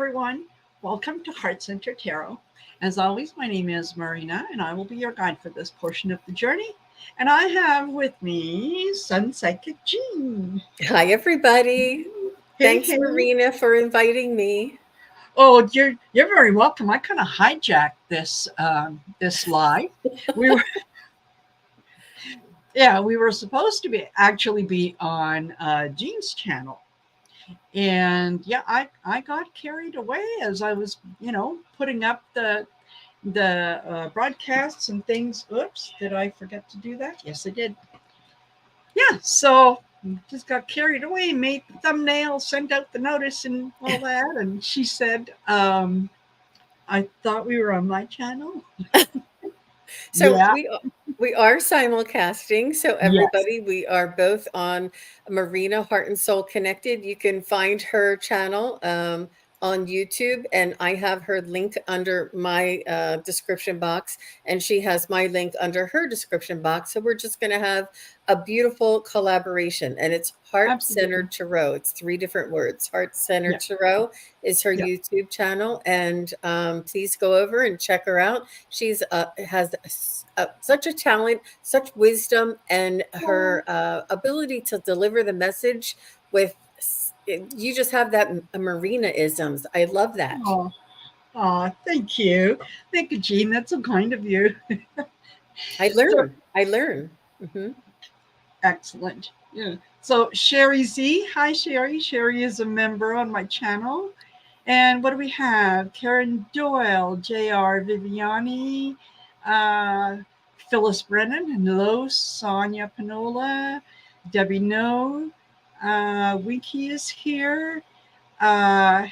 everyone. Welcome to Heart Center Tarot. As always, my name is Marina, and I will be your guide for this portion of the journey. And I have with me SunPsychic Jean. Hi, everybody. Hey, Thanks, hey. Marina, for inviting me. Oh, you're very welcome. I kind of hijacked this live. We were we were supposed to be on Jean's channel. And yeah, I got carried away as I was, putting up the broadcasts and things. Oops, did I forget to do that? Yes, I did. Yeah, so just got carried away, made the thumbnail, sent out the notice and all that. And she said, I thought we were on my channel. So Yeah, we are simulcasting. So yes, everybody, we are both on Marina Heart and Soul Connected. You can find her channel on YouTube, and I have her link under my description box, and she has my link under her description box. So we're just going to have a beautiful collaboration, and it's Heart absolutely. Centered Tarot. It's three different words. Heart Yeah, Centered Tarot is her yeah. YouTube channel, and please go over and check her out. She's has such a talent, such wisdom, and Oh, her ability to deliver the message with you just have that Marina isms. I love that. oh, oh, thank you. Thank you, Jean. That's so kind of you. I So learn. I learn. Hmm. excellent. Yeah. So Sherry Z. Hi, Sherry. Sherry is a member on my channel. And what do we have? Karen Doyle, J.R. Viviani, uh, Phyllis Brennan, hello, Sonia Panola, Debbie No, Winky is here. Uh,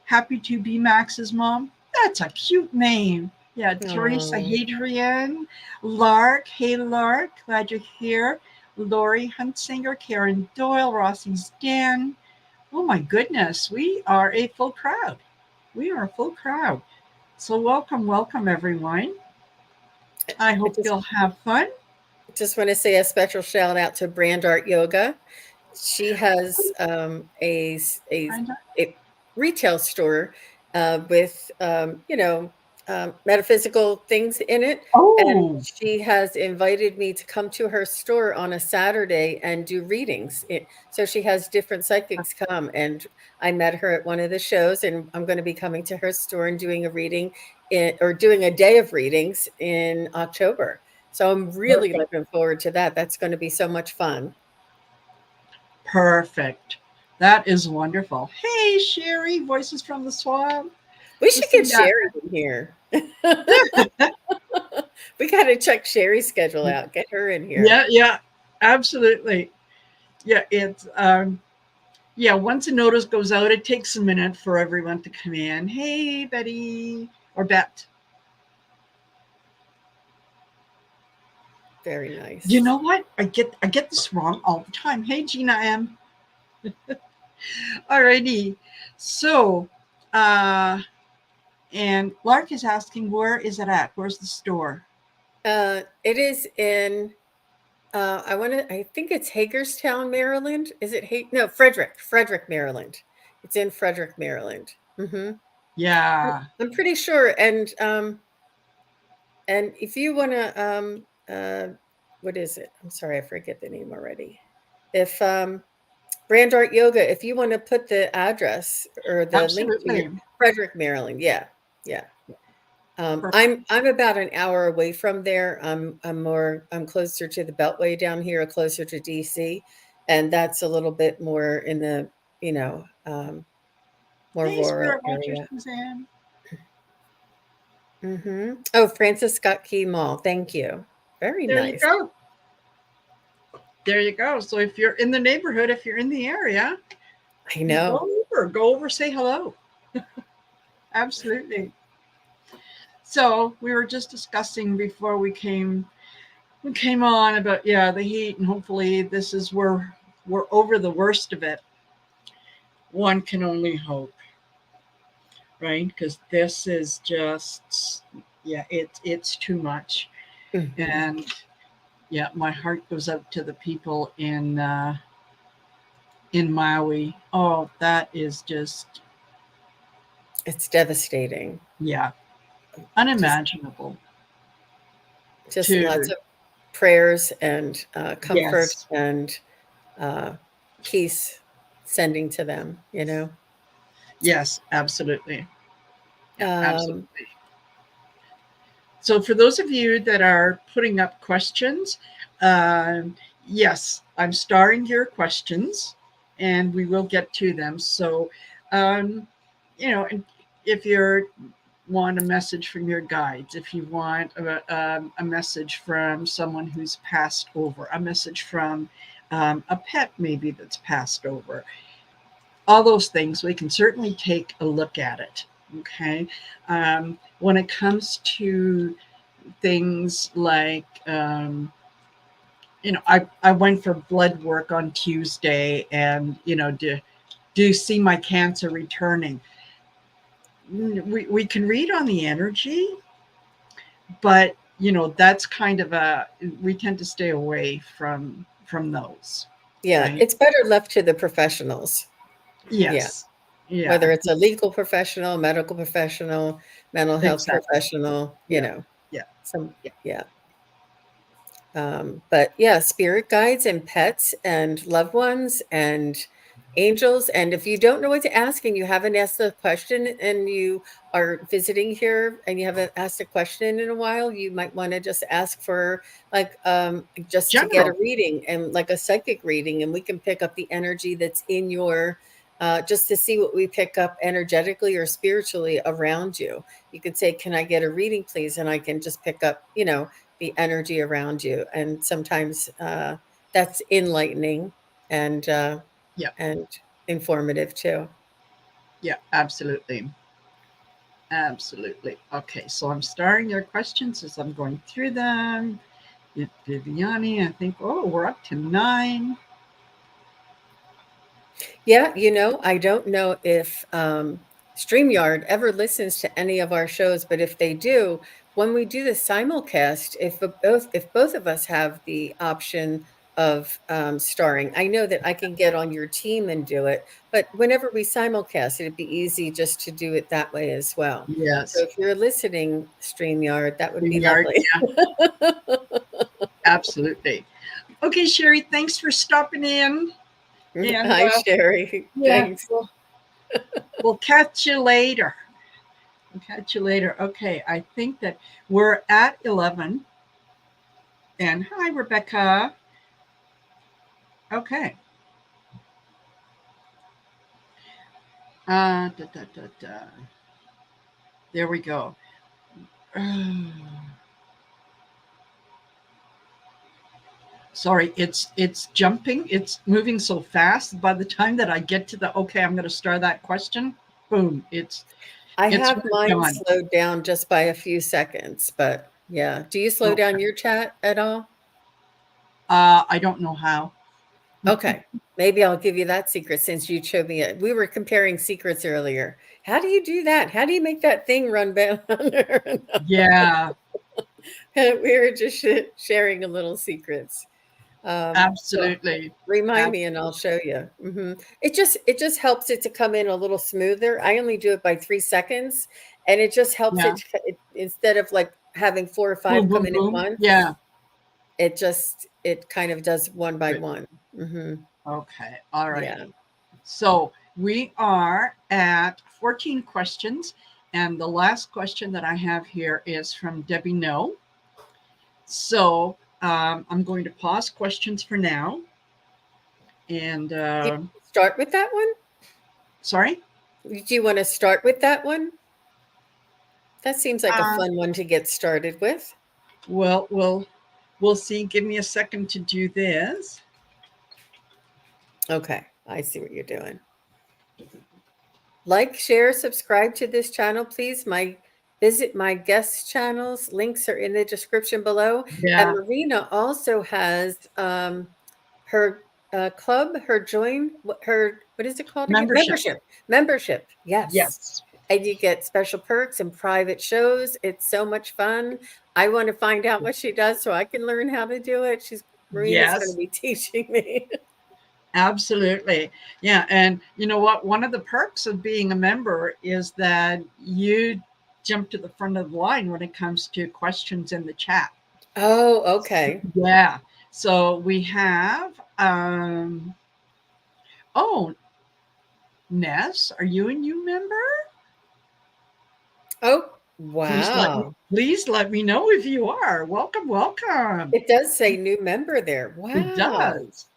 Happy to be Max's mom. That's a cute name. Yeah, Teresa Oh, Hadrian, Lark. Hey, Lark. Glad you're here. Lori Huntsinger, Karen Doyle, Rossi's Dan. Oh my goodness, we are a full crowd. We are a full crowd. So welcome, welcome everyone. I I hope you'll have fun. just want to say a special shout out to Brand Art Yoga. She has a retail store with metaphysical things in it, and Oh, she has invited me to come to her store on a Saturday and do readings. So she has different psychics come, and I met her at one of the shows, and I'm going to be coming to her store and doing a reading or doing a day of readings in October. So I'm really perfect. looking forward to that. That's going to be so much fun. Perfect. That is wonderful. Hey, Sherry, Voices from the Swamp. We should get Listen, that. Sherry in here. We got to check Sherry's schedule out. Get her in here. Yeah, yeah, absolutely. Yeah, once a notice goes out, it takes a minute for everyone to come in. Hey, Betty or Bet. Very You nice. know what? I get this wrong all the time. Hey, Gina M. Alrighty. So, uh, and Lark is asking, where is it at? Where's the store? It is in. I think it's Hagerstown, Maryland. Is it? No, Frederick, Maryland. It's in Frederick, Maryland. Yeah. I'm pretty sure. And if you want to, what is it? I'm sorry, I forget the name already. If Brand Art Yoga, if you want to put the address or the link to your Absolutely. Frederick, Maryland, yeah, yeah. Perfect. I'm about an hour away from there. I'm closer to the Beltway down here, or closer to DC, and that's a little bit more in the you know more Hey, rural Spirit Watcher area. Suzanne. Oh, Francis Scott Key Mall. Thank you. Very There you nice. go. There you go. So if you're in the neighborhood, if you're in the area, I know. go over, say hello. Absolutely. So we were just discussing before we came on about the heat, and hopefully this is where we're over the worst of it. One can only hope, right? Because this is just it's too much. Mhm. And yeah, my heart goes out to the people in Maui. Oh, that is just It's devastating. Yeah, Just unimaginable just lots to, of prayers and comfort yes, and uh, peace sending to them, you know. yes, absolutely. Yeah, Um, absolutely. So for those of you that are putting up questions, yes, I'm starring your questions and we will get to them. So, um, if you want a message from your guides, if you want a message from someone who's passed over, a message from a pet maybe that's passed over, all those things, we can certainly take a look at it. Okay. When it comes to things like, I went for blood work on Tuesday and, do you see my cancer returning? We can read on the energy, but that's kind of we tend to stay away from those, yeah, right? it's better left to the professionals. Yeah. Yes. Yeah. Whether it's a legal professional, medical professional, mental health Exactly. professional, you Yeah. know, Yeah. some, Yeah. yeah. But yeah, spirit guides and pets and loved ones and angels. And if you don't know what to ask and you haven't asked the question and you are visiting here and you haven't asked a question in a while, you might want to just ask for like just to get a General. reading and like a psychic reading, and we can pick up the energy that's in your just to see what we pick up energetically or spiritually around you. You could say, "Can I get a reading, please?" And I can just pick up, the energy around you, and sometimes that's enlightening and Yeah. and informative too. Yeah. Absolutely. Absolutely. Okay. So I'm starring your questions as I'm going through them. Viviani, I think, oh, we're up to 9. Yeah, I don't know if StreamYard ever listens to any of our shows, but if they do, when we do the simulcast, if both of us have the option of starring, I know that I can get on your team and do it. But whenever we simulcast, it'd be easy just to do it that way as well. So Yes. if you're listening, StreamYard, that would be StreamYard. lovely. Yeah. Absolutely. Okay, Sherry, thanks for stopping in. And Hi, Sherry. yeah, Thanks. we'll catch you later. We'll catch you later. Okay, I think that we're at 11. And hi, Rebecca. Okay. Da, da, da, da. There we go. Sorry, it's jumping. It's moving so fast. By the time that I get to the okay, I'm going to start that question. Boom! I It's have moved mine on. slowed down just by a few seconds, but yeah. Do you slow down Okay. your chat at all? I don't know how. Okay. Maybe I'll give you that secret since you showed me it. We were comparing secrets earlier. How do you do that? How do you make that thing run down? Yeah, We were just sharing a little secrets. So absolutely. remind me and I'll Absolutely. show you. It just helps it to come in a little smoother. I only do it by 3 seconds, and it just helps Yeah. instead of like having four or Boom, five come boom, in at boom. once. Yeah. It kind of does one by Good. one. Okay. All Yeah. righty. So we are at 14 questions. And the last question that I have here is from Debbie No. So I'm going to pause questions for now. And Do you start with that one? sorry. Do you want to start with that one? That seems like a Uh, fun one to get started with. well, we'll see. Give me a second to do this. Okay, I see what you're doing. Like, share, subscribe to this channel, please. Visit my guest channels. Links are in the description below. And Yeah. Marina also has her club, her join, her what is it called again? Membership. Membership. Yes. Yes. And you get special perks and private shows. It's so much fun. I want to find out what she does so I can learn how to do it. Marina's going to Yes. be teaching me. Absolutely. Yeah. And you know what? One of the perks of being a member is that you jump to the front of the line when it comes to questions in the chat. Oh, okay. Yeah. So we have, oh, Ness, are you a new member? Oh, Please wow. let me know if you are. Welcome, welcome. It does say new member there. It Wow. does.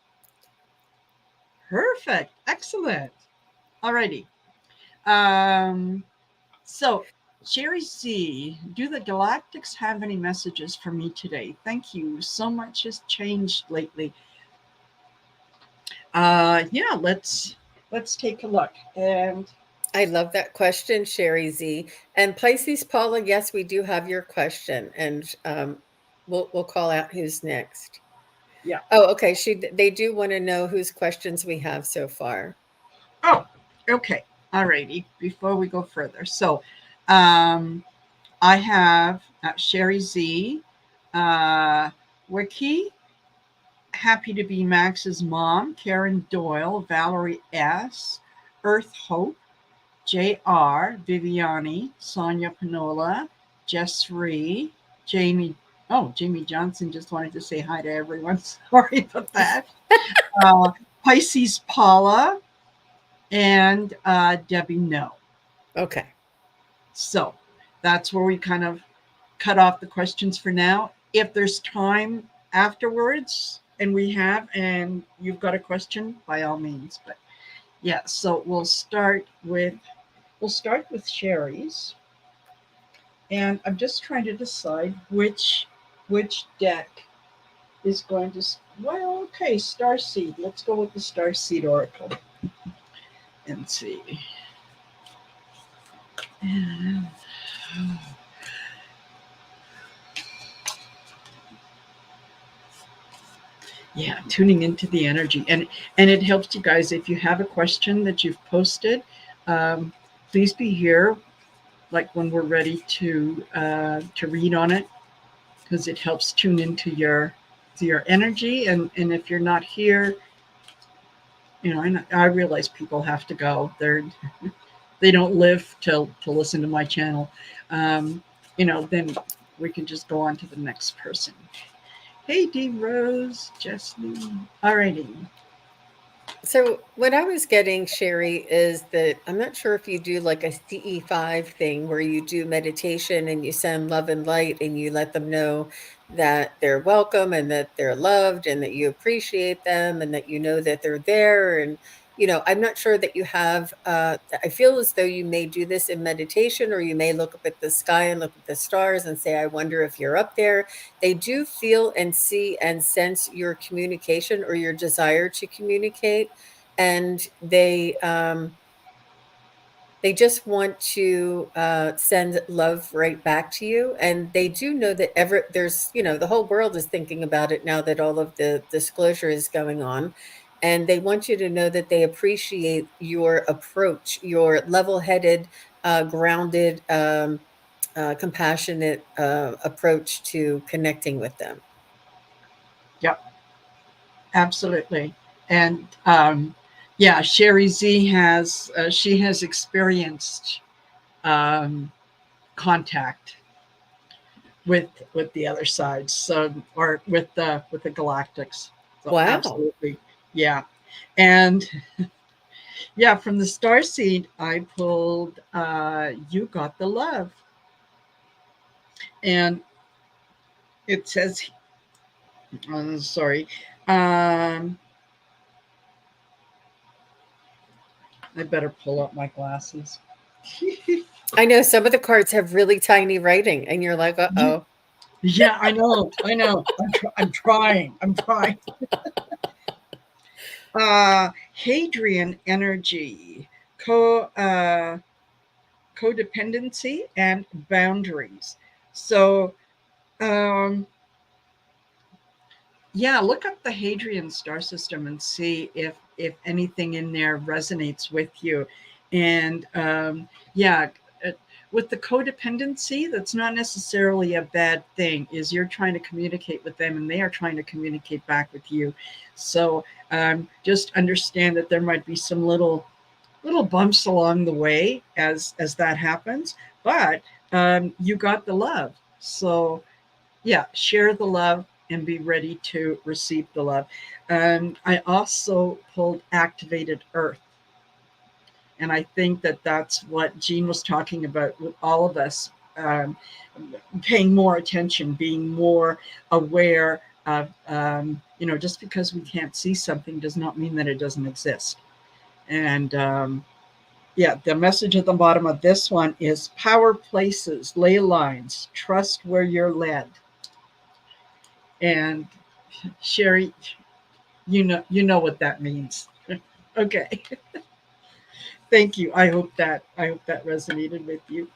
Perfect. Excellent. Alrighty. Um, so Sherry C, do the Galactics have any messages for me today? Thank you. So much has changed lately. Yeah, let's take a look. And I love that question, Sherry Z. And Pisces Paula, yes, we do have your question, and we'll call out who's next. yeah. Oh, okay. They do want to know whose questions we have so far. Oh, okay. Alrighty. Before we go further. So um I have Sherry Z, Wiki, happy to be Max's mom, Karen Doyle, Valerie S, Earth Hope, JR, Viviani, Sonia Panola, Jess Ree, Jamie. Oh, Jamie Johnson just wanted to say hi to everyone. Sorry about that. Uh, Pisces Paula and Debbie No. Okay. So that's where we kind of cut off the questions for now. If there's time afterwards and you've got a question, by all means. But yeah, so we'll start with Sherry's. And I'm just trying to decide which deck is going to well, okay, Starseed. Let's go with the Starseed Oracle and see. Yeah, tuning into the energy, and it helps you guys if you have a question that you've posted. Please be here, like when we're ready to read on it, because it helps tune into your energy. And if you're not here, I realize people have to go. They don't live to listen to my channel. Then we can just go on to the next person. Hey, D Rose, Jessie. Alrighty. So what I was getting, Sherry, is that I'm not sure if you do like a CE5 thing where you do meditation and you send love and light and you let them know that they're welcome and that they're loved and that you appreciate them and that you know that they're there. And, I'm not sure that you have, I feel as though you may do this in meditation, or you may look up at the sky and look at the stars and say, I wonder if you're up there. They do feel and see and sense your communication or your desire to communicate, and they just want to send love right back to you. And they do know that there's, the whole world is thinking about it now that all of the disclosure is going on. And they want you to know that they appreciate your approach, your level-headed, grounded, compassionate approach to connecting with them. Yep, absolutely. And yeah, Sherry Z has experienced um, contact with the other sides, so or with the galactics. So Wow. absolutely, yeah. And yeah, from the star seed, I pulled "You Got the Love," and it says, sorry, um, I better pull up my glasses. I know some of the cards have really tiny writing, and you're like, uh-oh. Yeah, I know. I'm trying. I'm trying. Hadrian energy, codependency, and boundaries. So, um, yeah, look up the Hadrian star system and see if anything in there resonates with you. And yeah, with the codependency, that's not necessarily a bad thing. Is you're trying to communicate with them and they are trying to communicate back with you. So just understand that there might be some little bumps along the way as that happens, but you got the love. So yeah, share the love and be ready to receive the love. I also pulled activated earth. And I think that that's what Jean was talking about with all of us, paying more attention, being more aware of, just because we can't see something does not mean that it doesn't exist. And yeah, the message at the bottom of this one is power places, ley lines, trust where you're led. And Sherry, you know what that means. Okay. Thank you. I hope that resonated with you.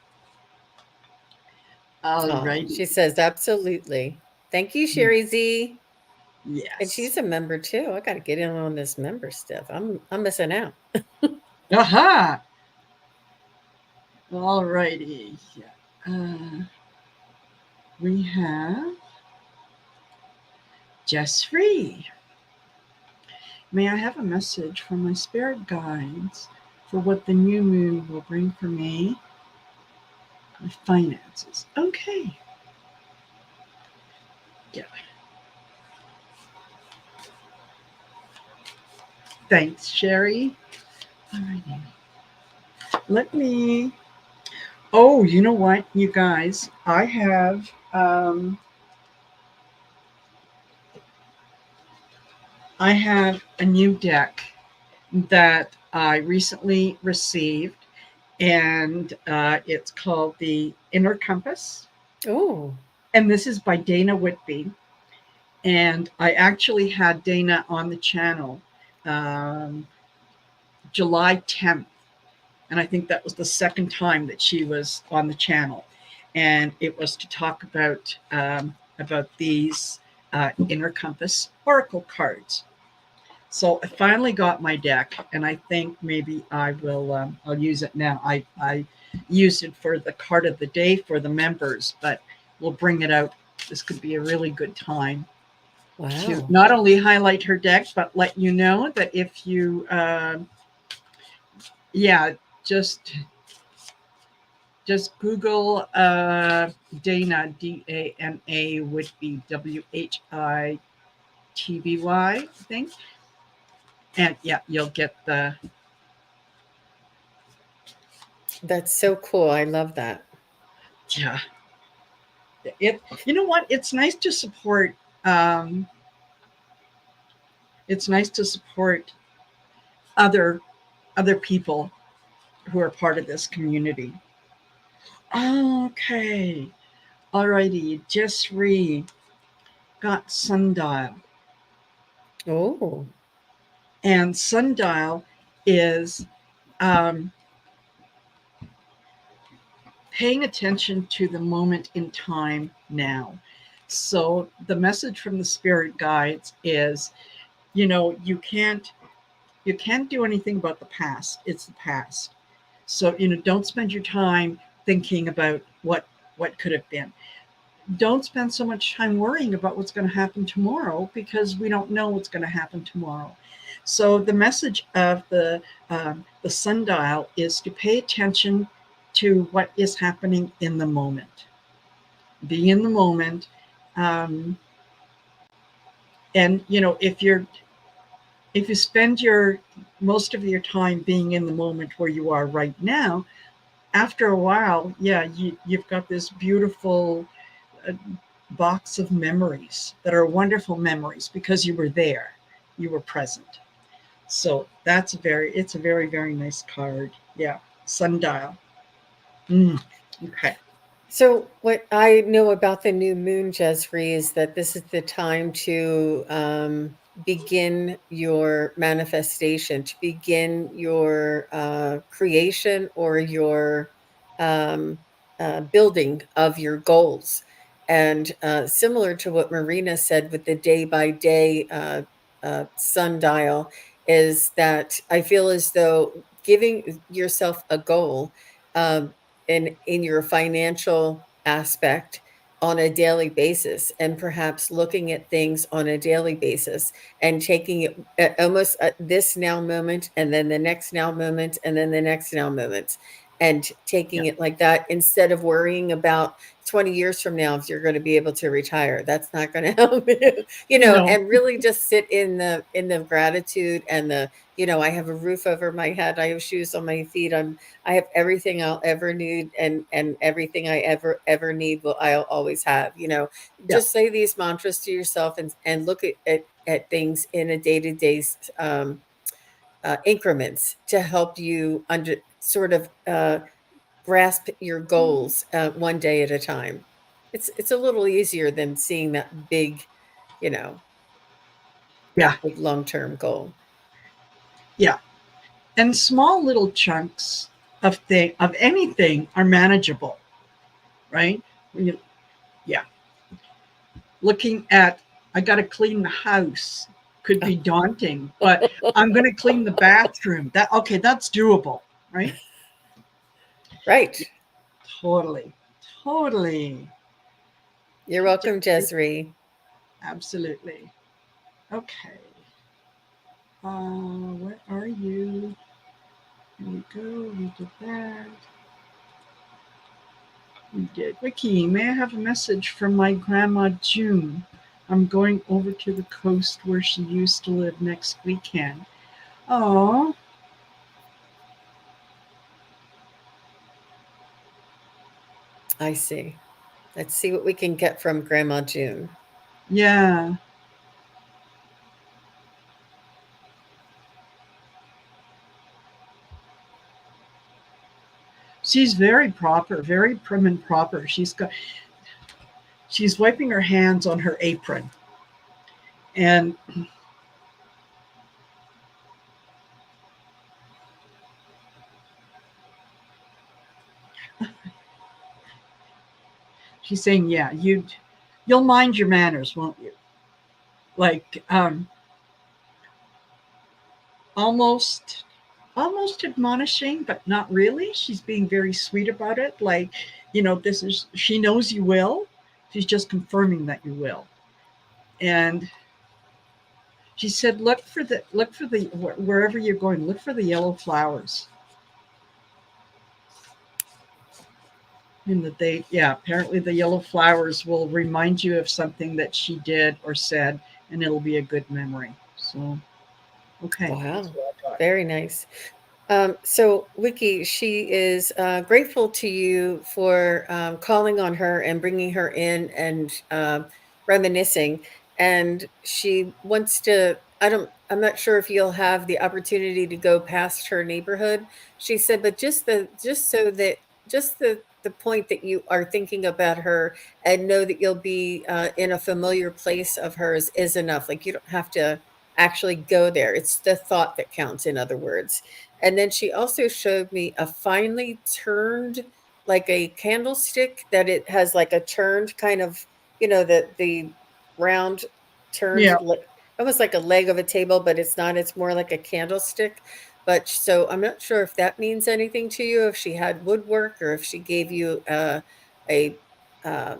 All Oh, righty. she says, absolutely. Thank you, Sherry Z. And Yes. she's a member too. I got to get in on this member stuff. I'm missing out. Aha. All righty. Uh, we have Jess Free. May I have a message from my spirit guides for what the new moon will bring for me? My finances. Okay. Yeah. Thanks, Sherry. All righty. Let me. Oh, you know what, you guys? I have a new deck that I recently received, and it's called the Inner Compass. Oh, And this is by Dana Whitby. And I actually had Dana on the channel um, July 10th. And I think that was the second time that she was on the channel. And it was to talk about these Inner Compass Oracle cards. So I finally got my deck, and I think maybe I'll use it now. I used it for the card of the day for the members, but we'll bring it out. This could be a really good time to wow. not only highlight her deck, but let you know that if you, yeah, just just Google Dana, Dana Whitby, Whitby, I think, and yeah, you'll get the. That's so cool. I love that. Yeah, it. You know what? Um, it's nice to support other other people who are part of this community. Okay, alrighty. Just read. Got sundial, Oh, and sundial is um, paying attention to the moment in time now. So the message from the spirit guides is, you can't do anything about the past. It's the past. So don't spend your time thinking about what could have been. Don't spend so much time worrying about what's going to happen tomorrow, because we don't know what's going to happen tomorrow. So the message of the sundial is to pay attention to what is happening in the moment. Be in the moment, um, and if you spend your most of your time being in the moment where you are right now, after a while, yeah, you've got this beautiful uh, box of memories that are wonderful memories because you were there, you were present. So it's a very, very nice card. Yeah, sundial. Mm, okay. so what I know about the new moon, Jezreel, is that this is the time to begin your manifestation, to begin your creation or your um, building of your goals. And similar to what Marina said with the day by day sundial, is that I feel as though giving yourself a goal. in your financial aspect on a daily basis, and perhaps looking at things on a daily basis and taking it almost at this now moment, and then the next now moment, and then the next now moment, and Yeah. taking it like that, instead of worrying about 20 years from now if you're going to be able to retire. That's not going to help you, No. and really just sit in the gratitude and the, I have a roof over my head, I have shoes on my feet, I have everything I'll ever need, and everything I ever need will I'll always have. Yeah. Just say these mantras to yourself, and look at things in a day-to-day increments to help you under sort of grasp your goals one day at a time. It's a little easier than seeing you know, Yeah. that big long-term goal. Yeah. And small little chunks of anything are manageable, right? When you, yeah. Looking at, I got to clean the house could be daunting, but I'm going to clean the bathroom. That okay, that's doable, right? Right. Totally. Totally. You're welcome, Jesri. Absolutely. Okay. Where are you? Here we go. We did that. We did. Vicky, may I have a message from my grandma June? I'm going over to the coast where she used to live next weekend. Oh, I see. Let's see what we can get from Grandma June. yeah. She's very proper, very prim and proper. She's wiping her hands on her apron, and she's saying, "Yeah, you'll mind your manners, won't you?" Like almost almost admonishing, but not really. She's being very sweet about it. Like, this is, she knows you will. She's just confirming that you will. And she said, look for the wherever you're going, look for the yellow flowers. And that yeah, apparently the yellow flowers will remind you of something that she did or said, and it'll be a good memory. So, okay, that's Wow. what I got. Very nice. So Wiki, she is grateful to you for calling on her and bringing her in and reminiscing. And she wants to. I'm not sure if you'll have the opportunity to go past her neighborhood. She said, but just so that just the point that you are thinking about her and know that you'll be in a familiar place of hers is enough. Like you don't have to actually go there. It's the thought that counts. In other words. And then she also showed me a finely turned, like a candlestick that it has like a turned kind of, the round turned, Yeah, almost like a leg of a table, but it's not. It's more like a candlestick. But so I'm not sure if that means anything to you, if she had woodwork or if she gave you a uh,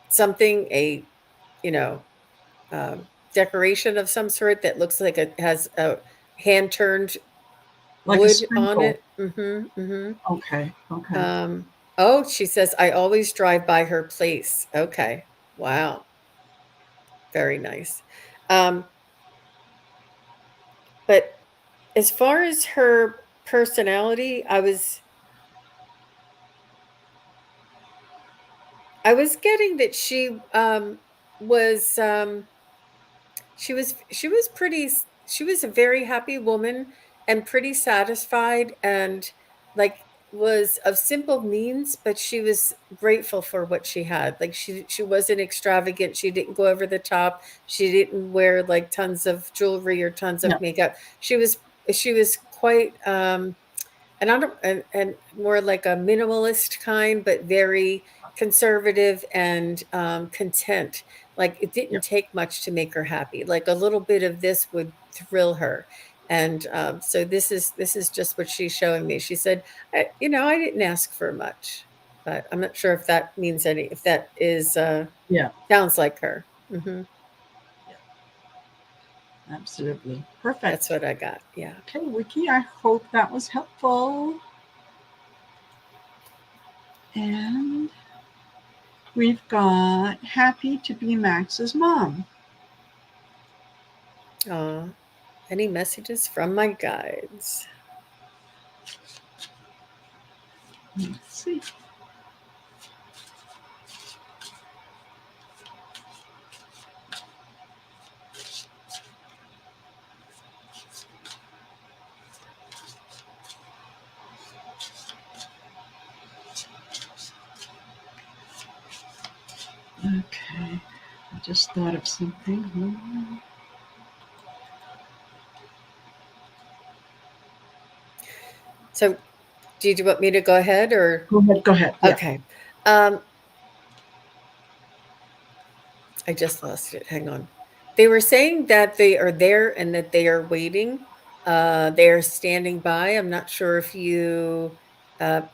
something, you know, decoration of some sort that looks like it has a hand turned like a wood on sprinkle. it. Mhm, mhm. Okay, okay. Um, oh, she says, "I always drive by her place." Okay. Wow. Very nice. Um, but as far as her personality, I was getting that was she was a very happy woman and pretty satisfied, and like was of simple means, but she was grateful for what she had. Like she wasn't extravagant, she didn't go over the top, she didn't wear like tons of jewelry or tons of Yeah, makeup. She was quite and I don't and more like a minimalist kind, but very conservative and content. Like it yeah, didn't take much to make her happy. Like a little bit of this would thrill her. And so this is just what she's showing me. She said, I didn't ask for much, but I'm not sure if that means any. If that is Yeah. sounds like her. Hmm. Absolutely. That's Perfect. what I got. Yeah. Okay, Wiki, I hope that was helpful. And we've got happy to be Max's mom. Any messages from my guides? Let's see. Okay, I just thought of something. So, do you want me to go ahead or? Go ahead. Go ahead. Yeah. Okay. Um, I just lost it. Hang on. They were saying that they are there and that they are waiting. They are standing by. I'm not sure if you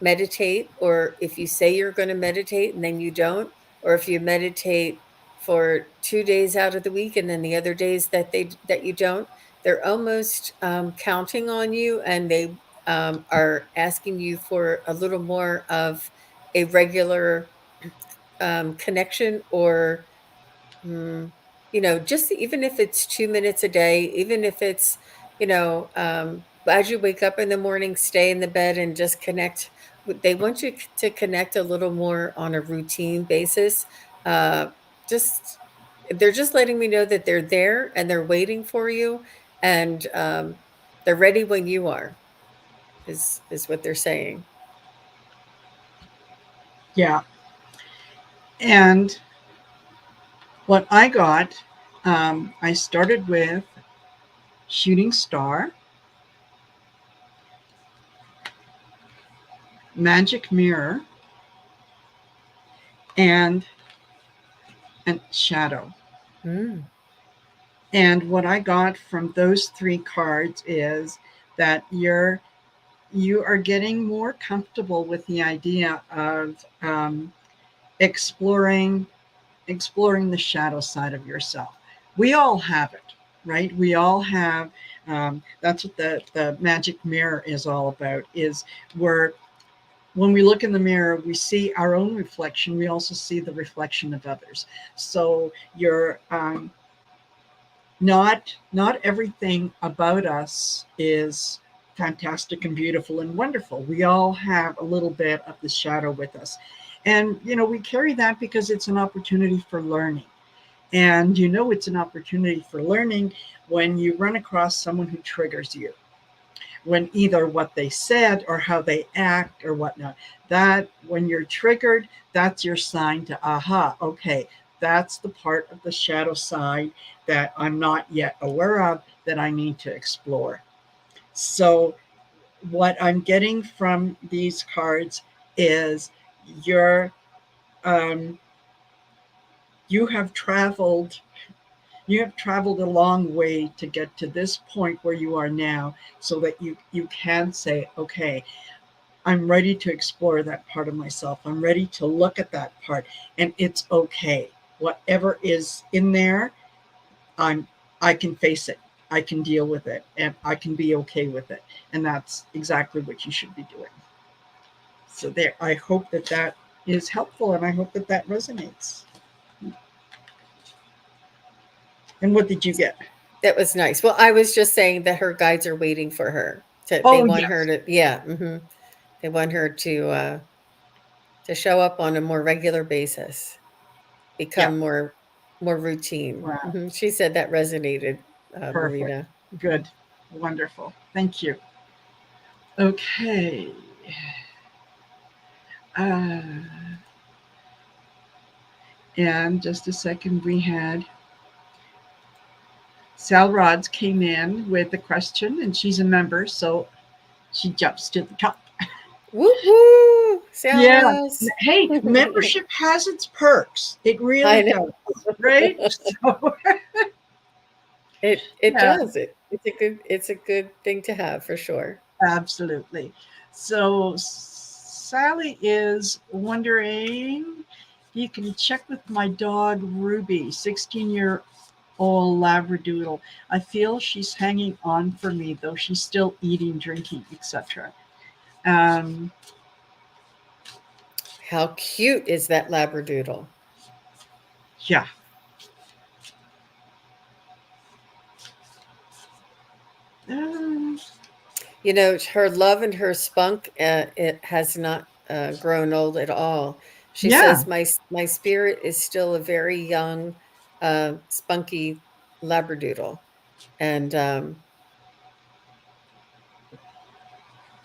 meditate or if you say you're going to meditate and then you don't, or if you meditate for 2 days out of the week and then the other days that you don't. They're almost counting on you, and they are asking you for a little more of a regular connection, or Mm, just even if it's 2 minutes a day, even if it's, as you wake up in the morning, stay in the bed and just connect. They want you to connect a little more on a routine basis. Uh, just they're just letting me know that they're there and they're waiting for you, and they're ready when you are. Is what they're saying. Yeah. And what I got, I started with Shooting Star, Magic Mirror, and Shadow. Mm. And what I got from those three cards is that you are getting more comfortable with the idea of exploring exploring the shadow side of yourself. We all have it, right? We all have. That's what the magic mirror is all about. Is where when we look in the mirror, we see our own reflection. We also see the reflection of others. So you're not everything about us is fantastic and beautiful and wonderful. We all have a little bit of the shadow with us. And we carry that because it's an opportunity for learning. And it's an opportunity for learning when you run across someone who triggers you, when either what they said or how they act or whatnot. That when you're triggered, that's your sign to aha, okay, that's the part of the shadow side that I'm not yet aware of that I need to explore. So what I'm getting from these cards is you're um, you have traveled you have traveled a long way to get to this point where you are now, so that you can say, okay, I'm ready to explore that part of myself. I'm ready to look at that part, and it's okay. Whatever is in there, I'm I can face it. I can deal with it, and I can be okay with it. And that's exactly what you should be doing. So there, I hope that that is helpful, and I hope that that resonates. And what did you get? That was nice. Well, I was just saying that her guides are waiting for her. They Oh, want her yes. to, yeah. They want her to show up on a more regular basis, Yeah. become more routine. Wow. She said that resonated, Perfect. Marina. Good. Wonderful. Thank you. Okay. Uh, and just a second, we had Sal Rods came in with a question, and she's a member, so she jumps to the top. Woo woo, Yeah. Sarah's. Hey, membership has its perks. It really I know does, right? So, it yeah. does it. It's a good thing to have for sure. Absolutely. So Sally is wondering if you can check with my dog Ruby, 16-year-old Labradoodle. I feel she's hanging on for me, though she's still eating, drinking, etc. Um, How cute is that Labradoodle? yeah, um, Her love and her spunk, it has not grown old at all. She yeah, says, my spirit is still a very young, spunky Labradoodle. And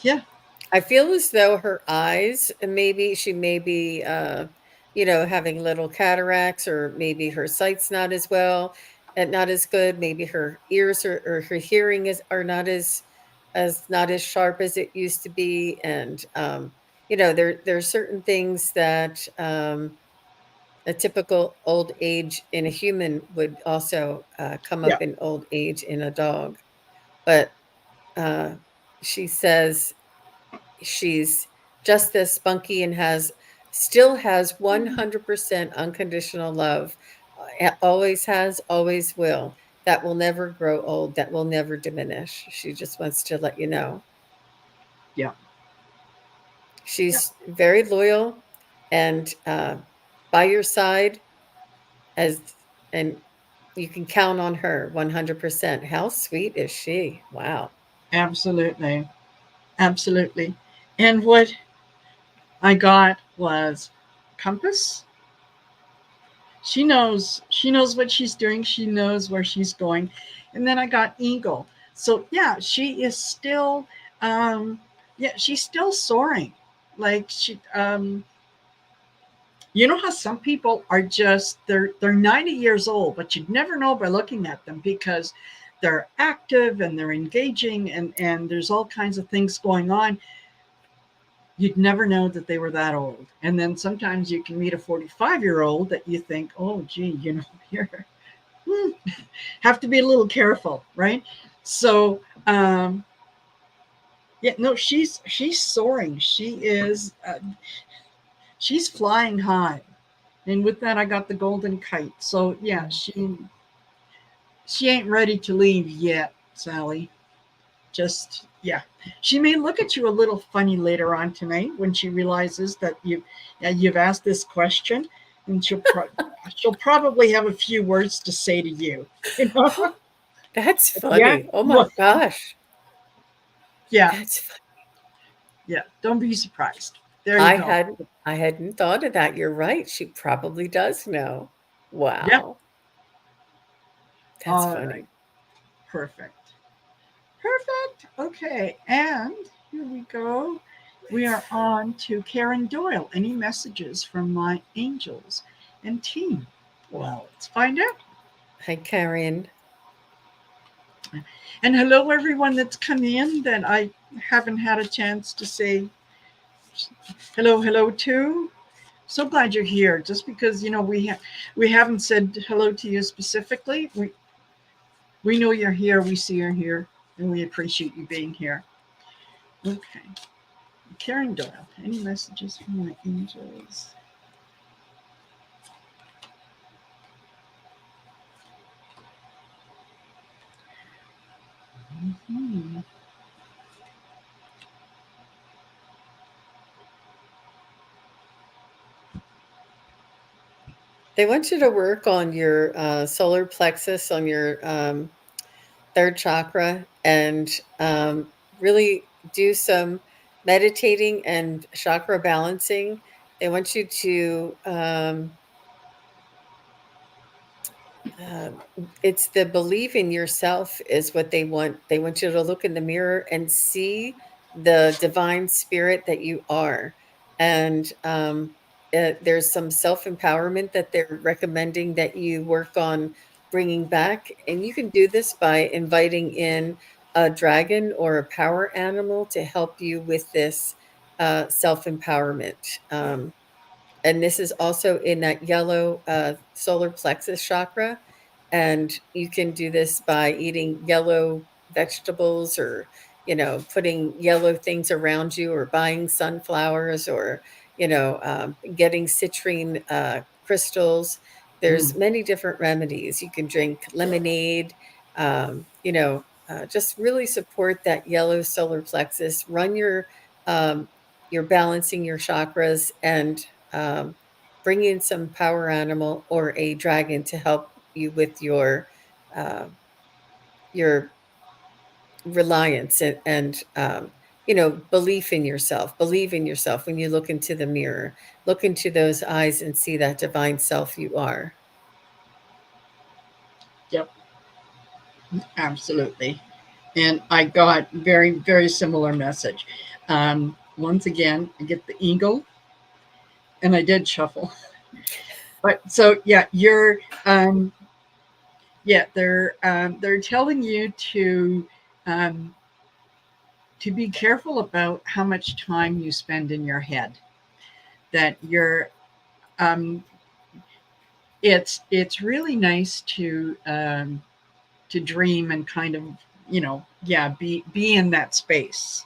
yeah, I feel as though her eyes, maybe she may be, having little cataracts, or maybe her sight's not as well, and not as good. Maybe her ears or her hearing are not as sharp as it used to be. And there's certain things that a typical old age in a human would also come yeah, up in old age in a dog. But uh, she says she's just as spunky and still has 100% unconditional love. Always has, always will. That will never grow old. That will never diminish. She just wants to let you know. yeah, yeah. She's very loyal and by your side, as and you can count on her 100%. How sweet is she? Wow. Absolutely, absolutely. And what I got was compass. She knows what she's doing, she knows where she's going. And then I got eagle. So yeah, she is still yeah, she's still soaring. Like you know how some people are just they're 90 years old, but you'd never know by looking at them because they're active and they're engaging and there's all kinds of things going on. You'd never know that they were that old. And then sometimes you can meet a 45-year-old that you think, oh gee, you're hmm, have to be a little careful, right? So yeah, no, she's soaring. She's flying high. And with that I got the golden kite. So yeah, she ain't ready to leave yet, Sally. Just yeah, she may look at you a little funny later on tonight when she realizes that you've asked this question, and she'll probably have a few words to say to you. You know? That's Yeah, funny. Oh my well, gosh. yeah, That's funny. yeah. Don't be surprised. There you I go. hadn't I hadn't thought of that. You're right. She probably does know. Yeah. Wow. That's All right. funny. Perfect. Perfect. Okay. And here we go. We are on to Karen Doyle. Any messages from my angels and team? Well, let's find out. Hi, Karen. And hello, everyone that's come in that I haven't had a chance to say hello to. So glad you're here. Just because we haven't said hello to you specifically, we know you're here. We see you're here, and we appreciate you being here. Okay, Karen Doyle. Any messages from my angels? Hmm. They want you to work on your solar plexus, on your third chakra, and really do some meditating and chakra balancing. They want you to uh, it's the belief in yourself is what they want. They want you to look in the mirror and see the divine spirit that you are. And there's some self empowerment that they're recommending that you work on bringing back. And you can do this by inviting in a dragon or a power animal to help you with this self empowerment. And this is also in that yellow solar plexus chakra. And you can do this by eating yellow vegetables, or putting yellow things around you, or buying sunflowers, or getting citrine crystals. There's Mm. many different remedies. You can drink lemonade. Just really support that yellow solar plexus. Run your balancing your chakras, and um, bring in some power animal or a dragon to help you with uh, your reliance, and belief in yourself. Believe in yourself. When you look into the mirror, look into those eyes and see that divine self you are. Yep, absolutely. And I got very similar message. Once again, I get the eagle, and I did shuffle. But so yeah, you're yeah, they're telling you um, to be careful about how much time you spend in your head. That you're um, it's really nice to dream and kind of, yeah, be in that space.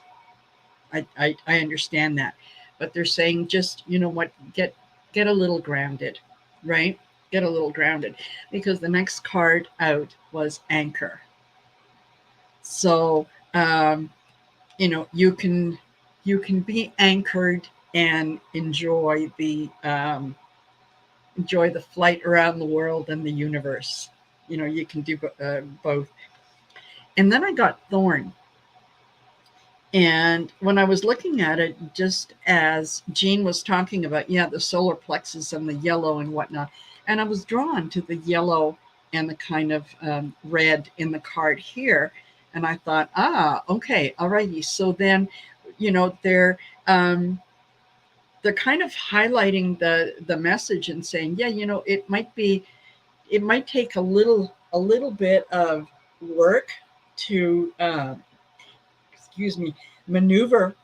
I understand that, but they're saying, just, what, get a little grounded, right? Get a little grounded, because the next card out was anchor. So um, you can be anchored and enjoy the flight around the world and the universe. You can do both. And then I got thorn. And when I was looking at it, just as Jean was talking about, yeah, the solar plexus and the yellow and whatnot, and I was drawn to the yellow and the kind of red in the card here. And I thought, okay, alrighty. So then, you know, they're um, they're kind of highlighting the message and saying, yeah, it might take a little bit of work to excuse me, maneuver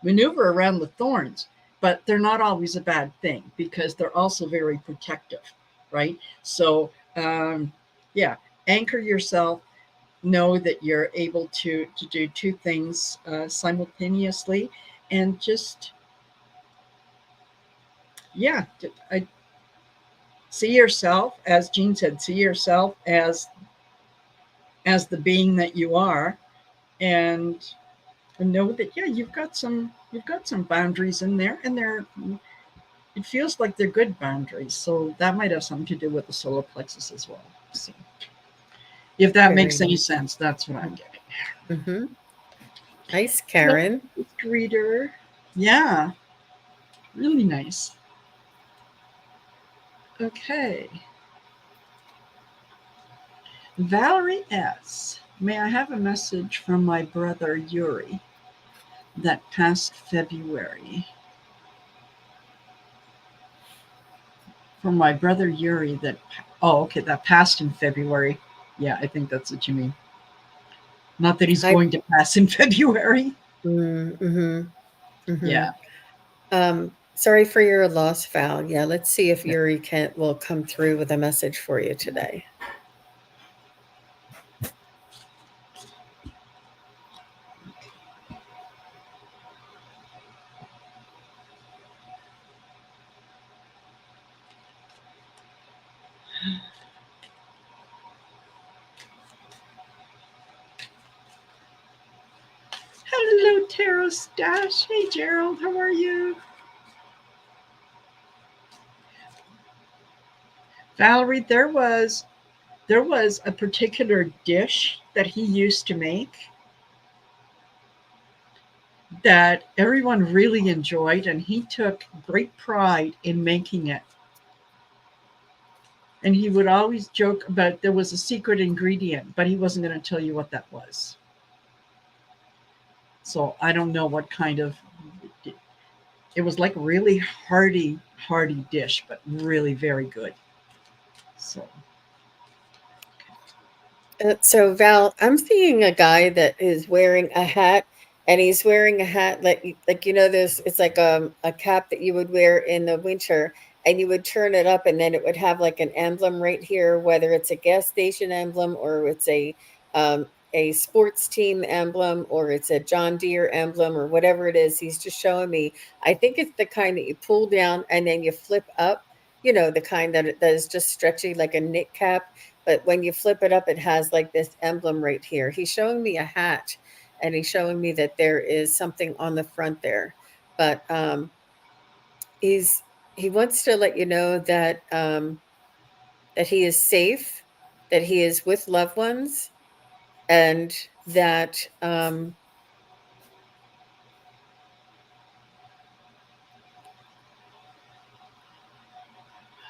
maneuver around the thorns, but they're not always a bad thing, because they're also very protective, right? So yeah, anchor yourself. Know that you're able to do two things simultaneously, and just, yeah, I see yourself, as Jean said, see yourself as the being that you are, and know that, yeah, you've got some boundaries in there, and it feels like they're good boundaries. So that might have something to do with the solar plexus as well. So if that Very makes any nice. sense, that's what I'm getting. Mm-hmm. Nice, Hello, Karen. reader. Yeah, really nice. Okay. Valerie S. May I have a message from my brother Yuri that passed February? From my brother Yuri oh, okay, that passed in February. Yeah, I think that's what you mean. Not that he's I going to pass in February. mm-hmm, mm-hmm. Yeah. Sorry for your loss, Val. Yeah, let's see if Yuri will come through with a message for you today. Hello, Tarot Stash. Hey, Gerald, how are you? Valerie, there was a particular dish that he used to make that everyone really enjoyed, and he took great pride in making it. And he would always joke about there was a secret ingredient, but he wasn't going to tell you what that was. So I don't know what kind of. It was like really hearty dish, but really very good. So So Val, I'm seeing a guy that is wearing a hat, and he's wearing a hat like there's it's like a cap that you would wear in the winter, and you would turn it up, and then it would have like an emblem right here, whether it's a gas station emblem or it's a sports team emblem, or it's a John Deere emblem, or whatever it is. He's just showing me. I think it's the kind that you pull down and then you flip up. You know, the kind that is just stretchy like a knit cap. But when you flip it up, it has like this emblem right here. He's showing me a hat, and he's showing me that there is something on the front there. But he's he wants to let you know that that he is safe, that he is with loved ones, and that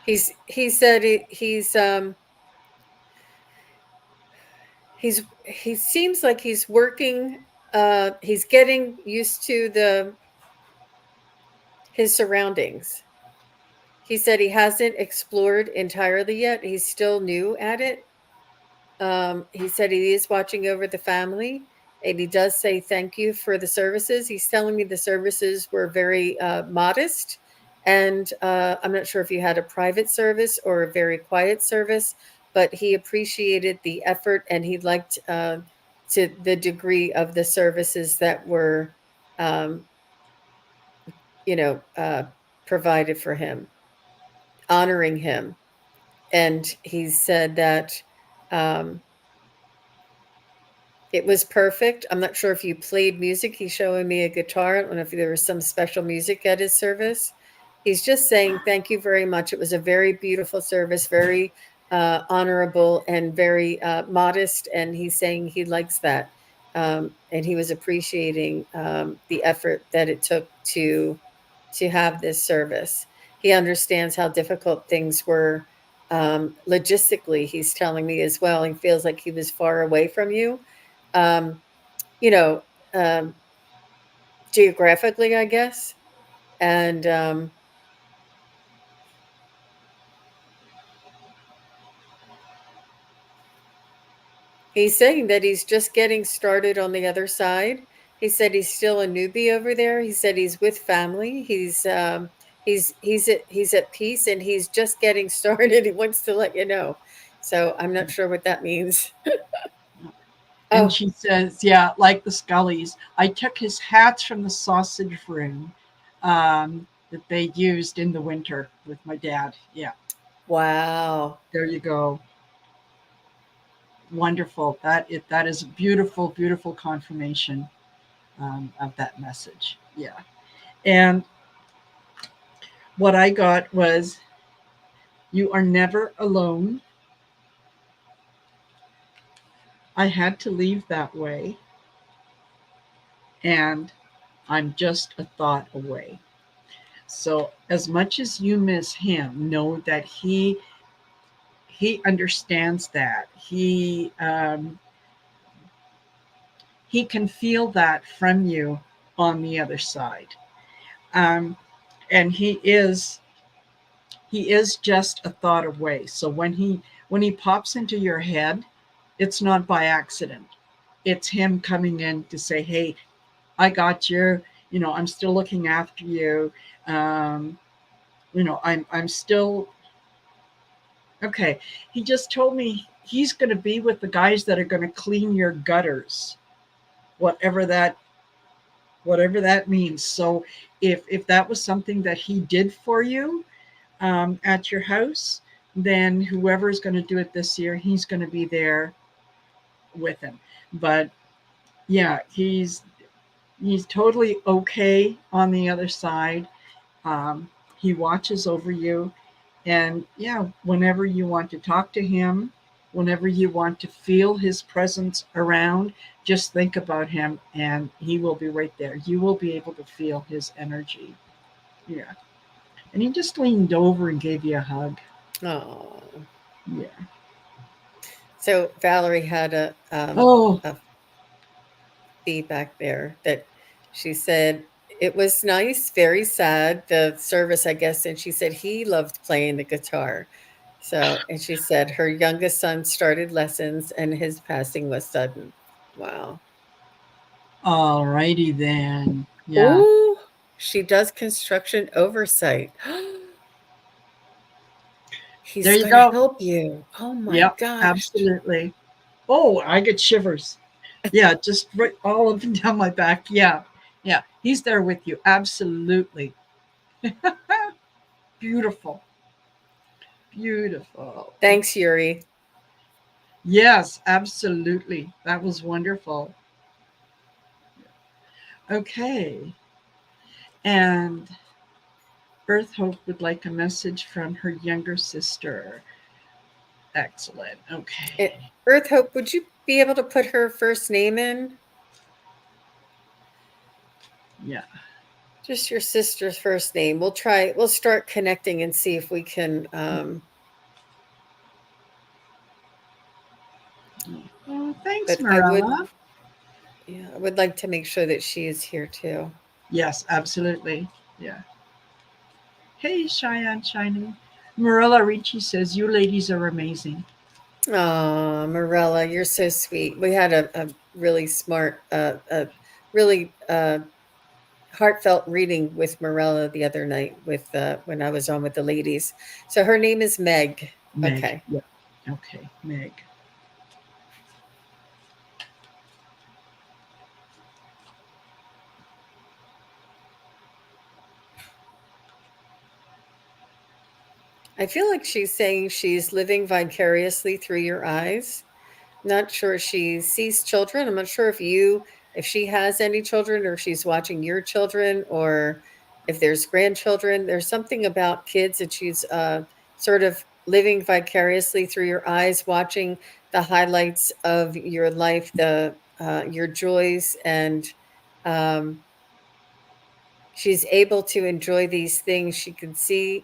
he said he seems like he's working, he's getting used to the his surroundings. He said he hasn't explored entirely yet. He's still new at it. He said he is watching over the family, and he does say thank you for the services. He's telling me the services were very modest, and I'm not sure if you had a private service or a very quiet service, but he appreciated the effort, and he liked to the degree of the services that were, um, you know, provided for him, honoring him. And he said that. Um, It was perfect. I'm not sure if you played music. He's showing me a guitar. I don't know if there was some special music at his service. He's just saying thank you very much. It was a very beautiful service, very honorable, and very modest. And he's saying he likes that, and he was appreciating the effort that it took to have this service. He understands how difficult things were logistically. He's telling me as well. He feels like he was far away from you, um, you know, um, geographically, I guess. And he's saying that he's just getting started on the other side. He said he's still a newbie over there. He said he's with family. He's at peace, and he's just getting started. He wants to let you know. So I'm not sure what that means. And Oh, she says, yeah, like the Scullys. I took his hats from the sausage room that they used in the winter with my dad. Yeah, wow. there you go. Wonderful. That is a beautiful, beautiful confirmation of that message. Yeah. And what I got was, you are never alone. I had to leave that way, and I'm just a thought away. So as much as you miss him, know that he understands that he can feel that from you on the other side, um, and he is just a thought away. So when he pops into your head, it's not by accident. It's him coming in to say, "Hey, I got you. I'm still looking after you. Um, I'm still okay." He just told me he's going to be with the guys that are going to clean your gutters, whatever that means. So if that was something that he did for you at your house, then whoever is going to do it this year, he's going to be there with him. But yeah, he's totally okay on the other side. Um, he watches over you. And yeah, whenever you want to talk to him, whenever you want to feel his presence around, just think about him and he will be right there. You will be able to feel his energy. Yeah. And he just leaned over and gave you a hug. Oh. Yeah. So Valerie had Oh, a feedback there that she said it was nice, very sad, the service, I guess. And she said he loved playing the guitar. So, and she said her youngest son started lessons and his passing was sudden. Wow. all righty then. Yeah. Oh, she does construction oversight. There He's you going to go. help you. Oh my Yep. gosh. Absolutely. Oh, I get shivers. Yeah, just right all up and down my back. Yeah, yeah. He's there with you. Absolutely. Beautiful. Beautiful. Thanks, Yuri. Yes, absolutely. That was wonderful. Okay. And Earth Hope would like a message from her younger sister. Excellent. It, Okay. Earth Hope, would you be able to put her first name in? Yeah. Just your sister's first name. We'll start connecting and see if we can. Oh, thanks, But I would, Marilla. yeah, I would like to make sure that she is here too. Yes, absolutely. Yeah. Hey, Cheyenne Shining. Marilla Ricci says, you ladies are amazing. Oh, Morella, you're so sweet. We had a really smart, really heartfelt reading with Morella the other night with when I was on with the ladies. So her name is Meg. Meg. Okay. Yeah. Okay, Meg. I feel like she's saying she's living vicariously through your eyes. Not sure she sees children. I'm not sure if she has any children or if she's watching your children or if there's grandchildren. There's something about kids that she's sort of living vicariously through your eyes, watching the highlights of your life, the your joys, and um, she's able to enjoy these things. She can see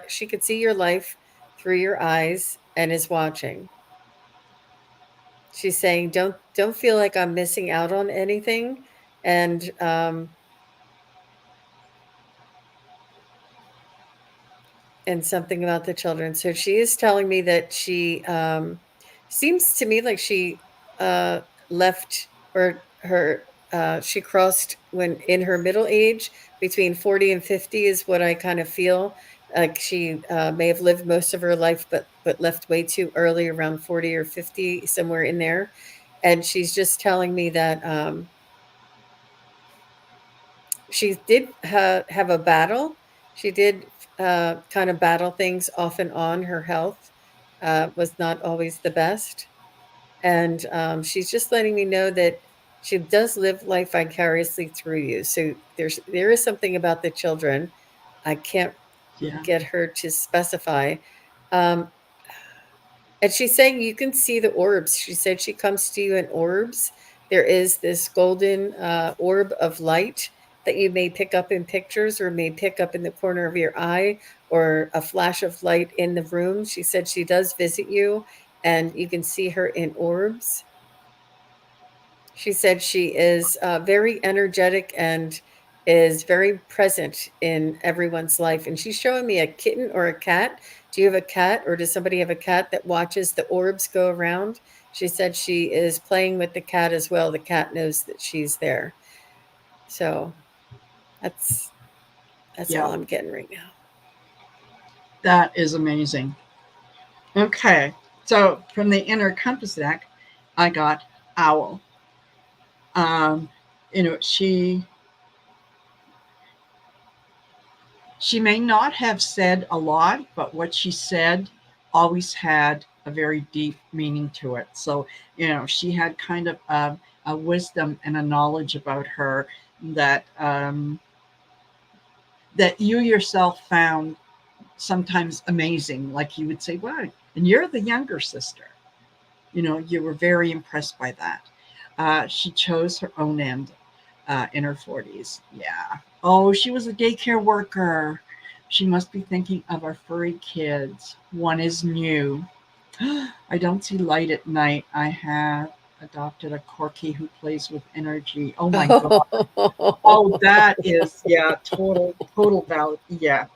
she could see your life through your eyes and is watching. She's saying, "Don't feel like I'm missing out on anything," and and something about the children. So she is telling me that she seems to me like she uh, left or her she crossed when in her middle age between 40 and 50 is what I kind of feel like she may have lived most of her life but left way too early around 40 or 50 somewhere in there, and she's just telling me that she did have a battle. She did kind of battle things off and on. Her health was not always the best. And she's just letting me know that she does live life vicariously through you. So there is something about the children. I can't Yeah. get her to specify. Um, and she's saying you can see the orbs. She said she comes to you in orbs. There is this golden orb of light that you may pick up in pictures or may pick up in the corner of your eye or a flash of light in the room. She said she does visit you and you can see her in orbs. She said she is very energetic and is very present in everyone's life. And she's showing me a kitten or a cat. Do you have a cat or does somebody have a cat that watches the orbs go around? She said she is playing with the cat as well. The cat knows that she's there. So that's that's Yeah. all I'm getting right now. That is amazing. Okay. So from the inner compass deck, I got owl. Um, she may not have said a lot, but what she said always had a very deep meaning to it. So, she had kind of a wisdom and a knowledge about her that that you yourself found sometimes amazing. Like you would say, "Wow, and you're the younger sister." You were very impressed by that. She chose her own end in her 40s. Yeah. Oh, she was a daycare worker. She must be thinking of our furry kids. One is new. I don't see light at night. I have adopted a corgi who plays with energy. Oh my God. Oh, that is, yeah, total valid. Yeah,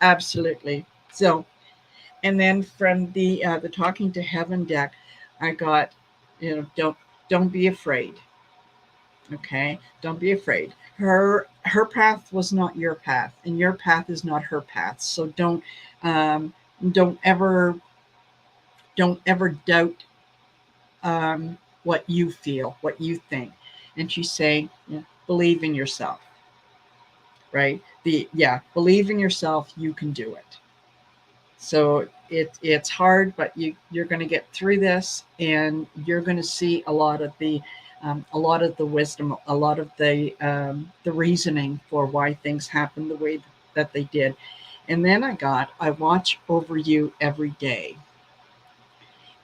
absolutely. So, and then from the Talking to Heaven deck, I got, don't be afraid. Okay, don't be afraid. Her path was not your path, and your path is not her path. So um, don't ever don't ever doubt what you feel, what you think. And she's saying, believe in yourself, right? Believe in yourself. You can do it. So it's hard, but you're going to get through this, and you're going to see a lot of the wisdom, a lot of the reasoning for why things happen the way that they did. And then I watch over you every day.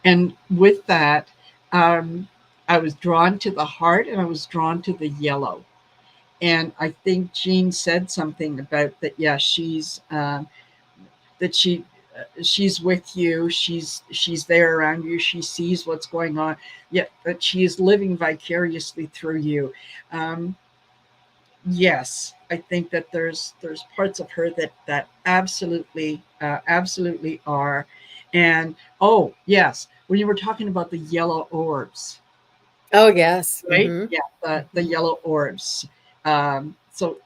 And with that, um, I was drawn to the heart, and I was drawn to the yellow. And I think Jean said something about that. Yeah, that she's with you. She's there around you. She sees what's going on. Yet that she is living vicariously through you. Um, yes, I think that there's parts of her that absolutely are. And oh yes, when you were talking about the yellow orbs, Oh, yes. right? Hmm. Yeah, the yellow orbs. So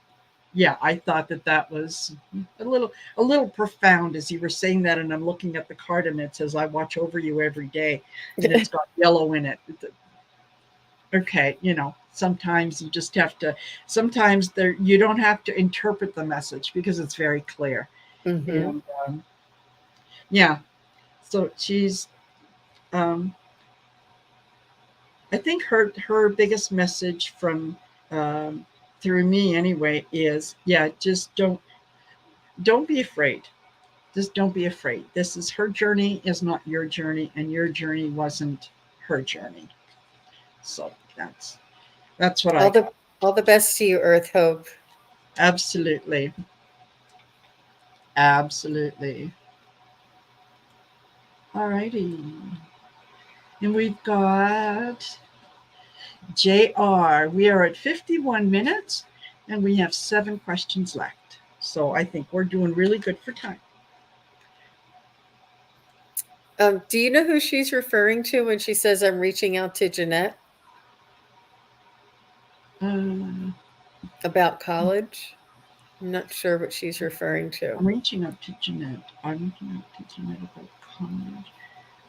yeah, I thought that was a little profound as you were saying that, and I'm looking at the card and it says, "I watch over you every day," and it's got yellow in it. Okay, sometimes you just have to. Sometimes there you don't have to interpret the message because it's very clear. Hmm. And yeah, so she's. Um, I think her biggest message from um, through me anyway is, yeah, just don't be afraid. Just don't be afraid. This is her journey, is not your journey, and your journey wasn't her journey. So that's what I All got. the best to you, Earth Hope. Absolutely. Absolutely. All righty. And we've got JR. We are at 51 minutes and we have 7 questions left. So I think we're doing really good for time. Do you know who she's referring to when she says I'm reaching out to Jeanette Uh, about college? I'm not sure what she's referring to. I'm reaching out to Jeanette. I'm reaching out to Jeanette about college.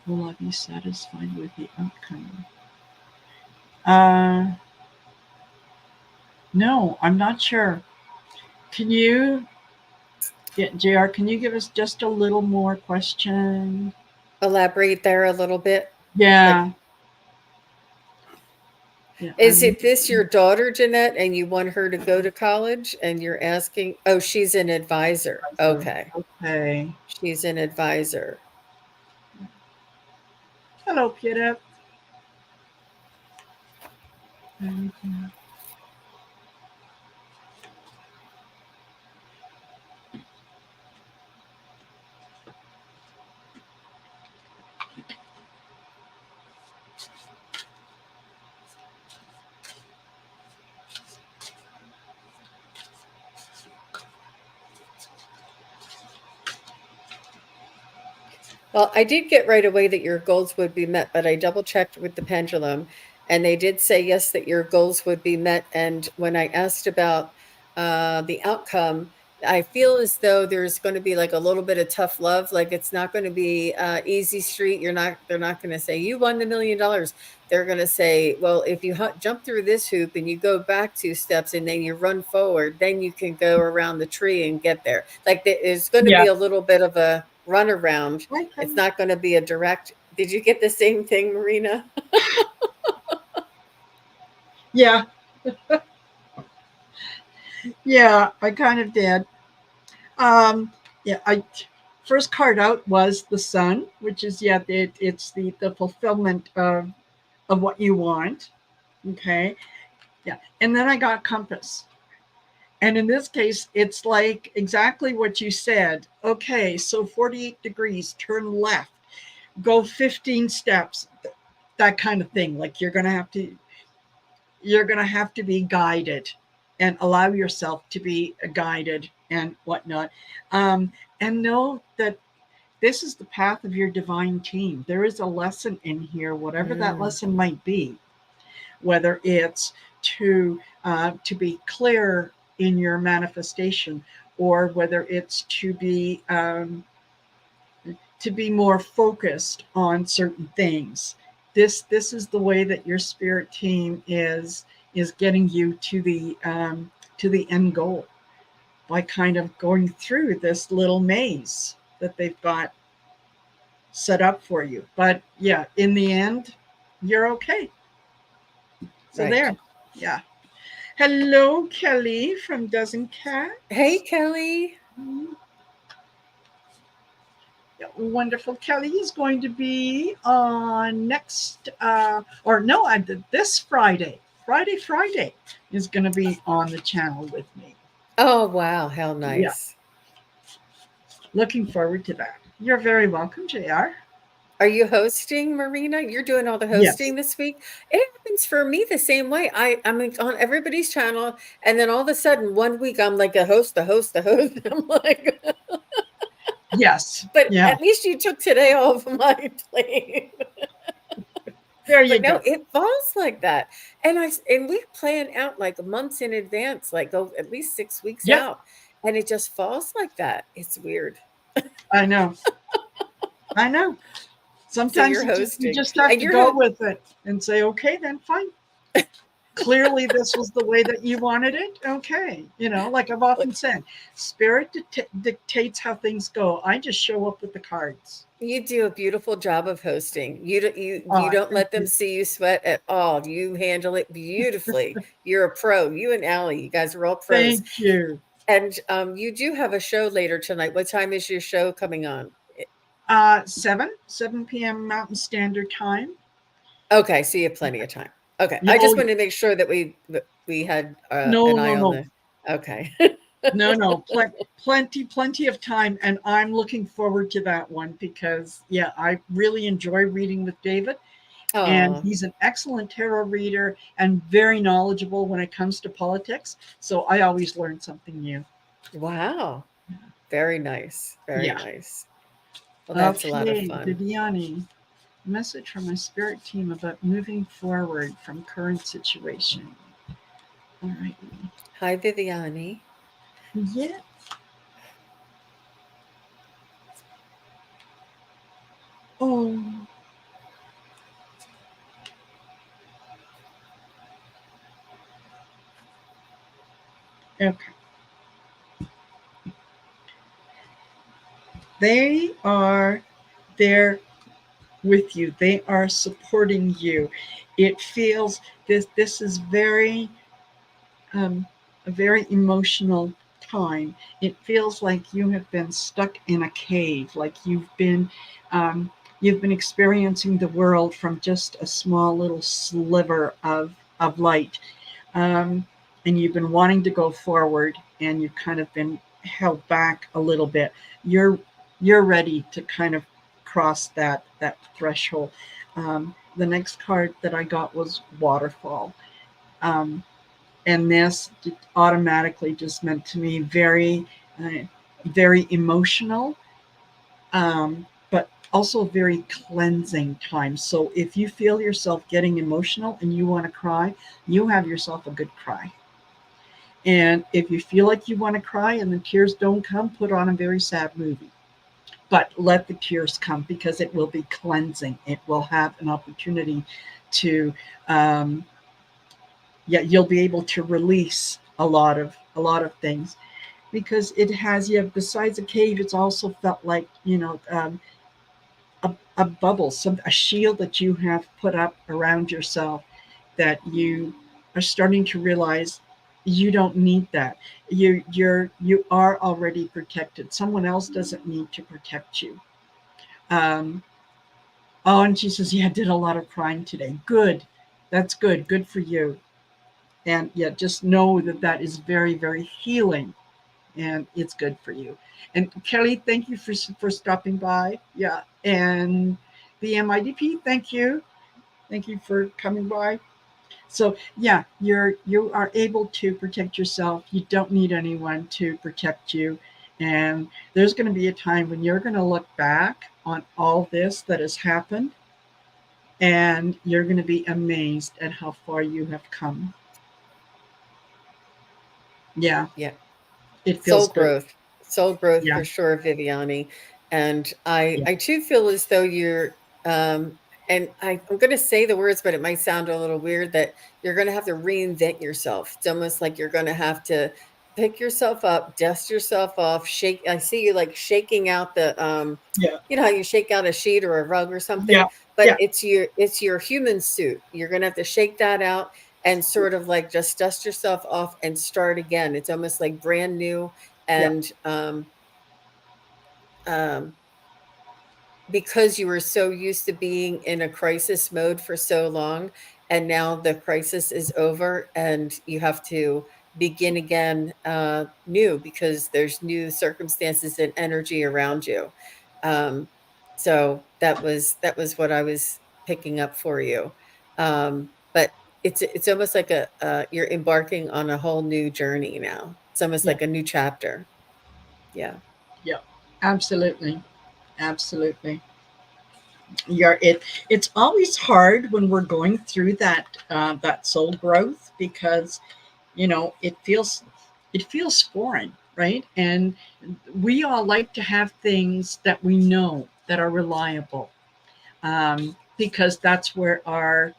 Will I be satisfied with the outcome? Uh, no, I'm not sure. Can you, yeah, JR, can you give us just a little more question? Elaborate there a little bit. Like, Yeah, yeah, is it this your daughter, Jeanette, and you want her to go to college and you're asking? Oh, she's an advisor. Okay. okay. She's an advisor. Hello, Peter. Well, I did get right away that your goals would be met, but I double checked with the pendulum and they did say yes, that your goals would be met. And when I asked about the outcome, I feel as though there's going to be like a little bit of tough love. Like it's not going to be easy street. They're not going to say you won $1,000,000. They're going to say, well, if you jump through this hoop and you go back 2 steps and then you run forward, then you can go around the tree and get there. Like there's going to be Yeah. a little bit of a run around. Okay. It's not going to be a direct. Did you get the same thing, Marina? Yeah, yeah, I kind of did. Um, yeah, I first card out was the sun, which is yeah, it's the fulfillment of what you want. Okay, yeah, and then I got compass. And in this case, it's like exactly what you said. Okay, so 48 degrees, turn left, go 15 steps, that kind of thing. Like you're gonna have to be guided and allow yourself to be guided and whatnot. Um, and know that this is the path of your divine team. There is a lesson in here, whatever that Mm, lesson might be, whether it's to be clear in your manifestation, or whether it's to be more focused on certain things. this is the way that your spirit team is getting you to the end goal by kind of going through this little maze that they've got set up for you. But yeah, in the end, you're okay. So Right. there. Yeah. Hello, Kelly from Dozen Hey, Cats. Kelly. Yeah, wonderful. Kelly is going to be on next, or no, this Friday. Friday is going to be on the channel with me. Oh, wow. How Yeah, nice. looking forward to that. You're very welcome, JR. Are you hosting, Marina? You're doing all the Yes. hosting this week? It happens for me the same way. I'm on everybody's channel, and then all of a sudden, one week I'm like the host, the host, the host. I'm like, Yes. but Yeah. at least you took today off my plate. There you But no, go. it falls like that. And we plan out like months in advance, like go at least 6 weeks Yep. out. And it just falls like that. It's weird. I know. I know. So Sometimes you're you hosting. just have And to you're go with it and say, okay, then fine. Clearly this was the way that you wanted it. Okay. Like I've often said, spirit dictates how things go. I just show up with the cards. you do a beautiful job of hosting. You Oh, don't thank let them you. see you sweat at all. You handle it beautifully. You're a pro. You and Allie, you guys are all pros. Thank you. And you do have a show later tonight. What time is your show coming on? 7 p.m. Mountain Standard Time. Okay, so you have plenty of time. Okay, Yeah, I oh, just wanted to make sure that we had no, an no, eye on no, the. Okay. no. Plenty of time. And I'm looking forward to that one because, yeah, I really enjoy reading with David. And Oh, he's an excellent tarot reader and very knowledgeable when it comes to politics. So I always learn something new. wow. Very nice. Very Yeah. nice. Well, that's a lot of Okay, fun. Viviani. Message from my spirit team about moving forward from current situation. All right. Hi, Viviani. Yeah. Oh. Okay. They are there with you. They are supporting you. It feels this is a very emotional time. It feels like you have been stuck in a cave, like um, you've been experiencing the world from just a small little sliver of light, um, and you've been wanting to go forward, and you've kind of been held back a little bit. You're ready to kind of cross that threshold. The next card that I got was waterfall. Um, and this automatically just meant to me uh, very emotional, but also very cleansing time. So if you feel yourself getting emotional and you want to cry, you have yourself a good cry. And if you feel like you want to cry and the tears don't come, put on a very sad movie. But let the tears come because it will be cleansing. It will have an opportunity to um, yeah, you'll be able to release a lot of things because it has, yeah, besides a cave, it's also felt like, a bubble, a shield that you have put up around yourself, that you are starting to realize you don't need that. You are already protected. Someone else doesn't need to protect you. um oh, and she says, yeah, I did a lot of crying today. Good. That's good for you. And yeah, just know that that is very, very healing, and it's good for you. And Kelly, thank you for stopping by. Yeah, and the MIDP, thank you for coming by. So yeah, you are able to protect yourself. You don't need anyone to protect you. And there's going to be a time when you're going to look back on all this that has happened, and you're going to be amazed at how far you have come. Yeah, Yeah. it Soul feels good. growth. Soul growth Yeah. for sure, Viviani. And I Yeah. I too feel as though you're and I'm going to say the words, but it might sound a little weird, that you're going to have to reinvent yourself. It's almost like you're going to have to pick yourself up, dust yourself off, shake. I see you like shaking out the, Yeah. you know how you shake out a sheet or a rug or something, Yeah. but Yeah. it's your human suit. You're going to have to shake that out and sort of like just dust yourself off and start again. It's almost like brand new. Yeah. And um, because you were so used to being in a crisis mode for so long, and now the crisis is over and you have to begin again, new, because there's new circumstances and energy around you. um, so that was what I was picking up for you. But it's almost like you're embarking on a whole new journey now. It's almost Yeah. like a new chapter. Yeah. Yeah. Absolutely. Absolutely. It's always hard when we're going through that soul growth, because it feels foreign, right? And we all like to have things that we know that are reliable, because that's where our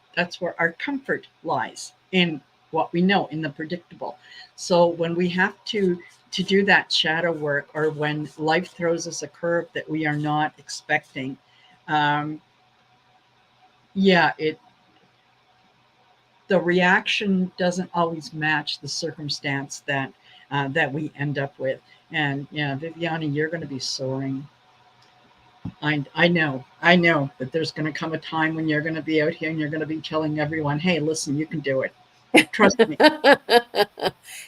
comfort lies, in what we know, in the predictable. So when we have to do that shadow work, or when life throws us a curve that we are not expecting, um, yeah, the reaction doesn't always match the circumstance that we end up with. And yeah, Viviani, you're going to be soaring. I know that there's going to come a time when you're going to be out here and you're going to be telling everyone, "Hey, listen, you can do it. Trust me."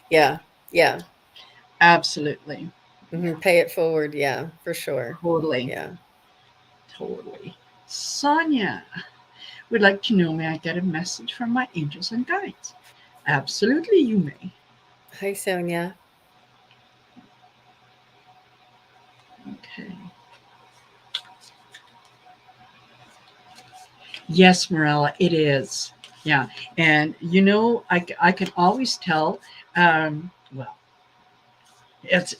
Yeah, yeah. Absolutely. Yeah, Pay it forward. Yeah, for sure. totally, Yeah. totally. Sonia would like to know, may I get a message from my angels and guides? Absolutely, you may. Hi, Sonia. Okay. Yes, Morella, it is. Yeah. And I can always tell. Well, it's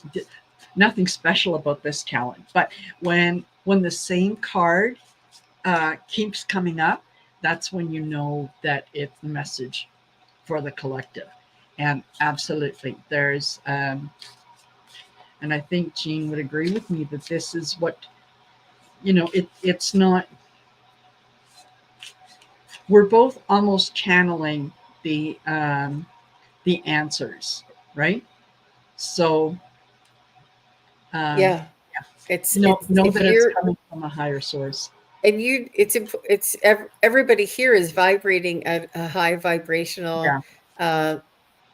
nothing special about this talent, but when the same card keeps coming up, that's when you know that it's the message for the collective. And absolutely, and I think Jean would agree with me that this is what it's not. We're both almost channeling the um, the answers, right? So um, Yeah. It's know it's know if that it's you're coming from a higher source. and you everybody here is vibrating at a high vibrational Yeah, uh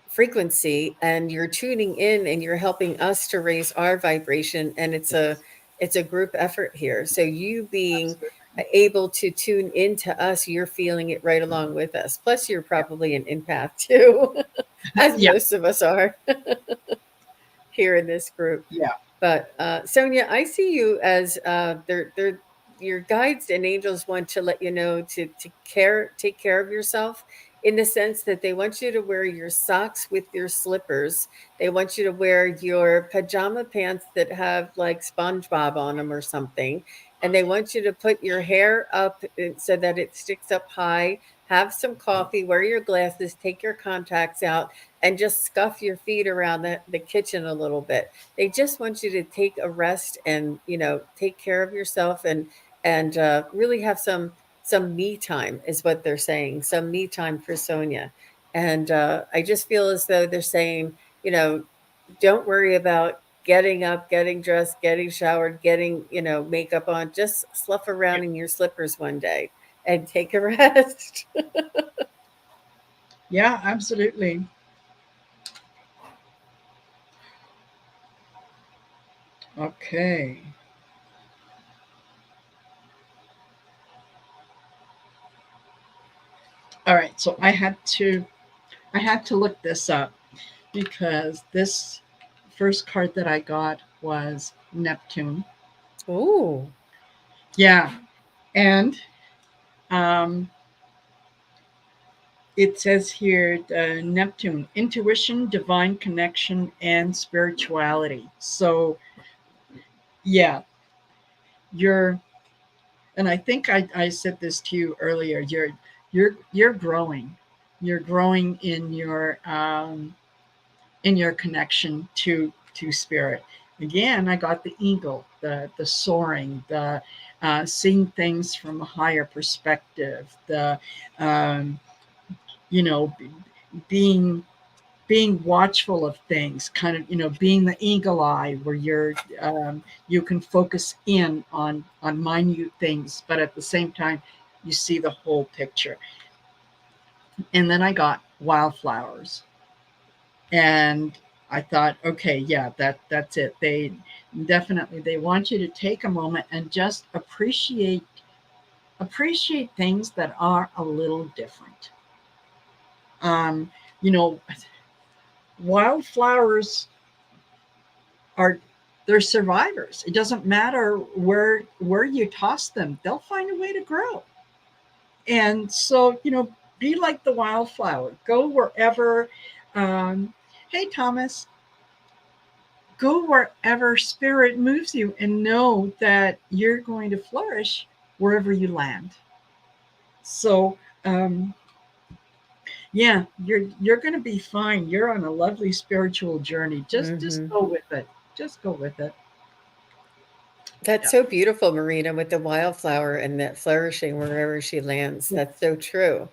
frequency, and you're tuning in and you're helping us to raise our vibration, and yes, it's a group effort here. So you being absolutely. able to tune into us, you're feeling it right along with us. Plus you're Yeah, probably an empath too, as yeah, most of us are here in this group. yeah, But Sonia, I see you as they're your guides and angels want to let you know to take care of yourself, in the sense that they want you to wear your socks with your slippers. They want you to wear your pajama pants that have like SpongeBob on them or something, and they want you to put your hair up so that it sticks up high. Have some coffee, wear your glasses, take your contacts out, and just scuff your feet around the kitchen a little bit. They just want you to take a rest and take care of yourself, and really have some me time, is what they're saying. Some me time for Sonia. And I just feel as though they're saying, don't worry about getting up, getting dressed, getting showered, getting makeup on. Just slough yeah, around in your slippers one day and take a rest. yeah, absolutely. Okay. All right. So I had to look this up, because this first card that I got was Neptune. Ooh. Yeah, and um, it says here, Neptune, intuition, divine connection, and spirituality. So yeah, you're And I think I said this to you earlier. You're growing. You're growing in your connection to spirit. Again, I got the eagle, the soaring, the seeing things from a higher perspective, the um, you know being being watchful of things, kind of being the eagle eye, where you can focus in on minute things, but at the same time you see the whole picture. And then I got wildflowers, and I thought, okay, yeah, that's it. They definitely, they want you to take a moment and just appreciate things that are a little different. um you know Wildflowers are, they're survivors. It doesn't matter where you toss them, they'll find a way to grow. And so, be like the wildflower. Go wherever. Hey, Thomas, go wherever spirit moves you, and know that you're going to flourish wherever you land. So, yeah, you're going to be fine. You're on a lovely spiritual journey. Just Hmm. go with it. Just go with it. That's Yeah. so beautiful, Marina, with the wildflower and that flourishing wherever she lands. That's so true.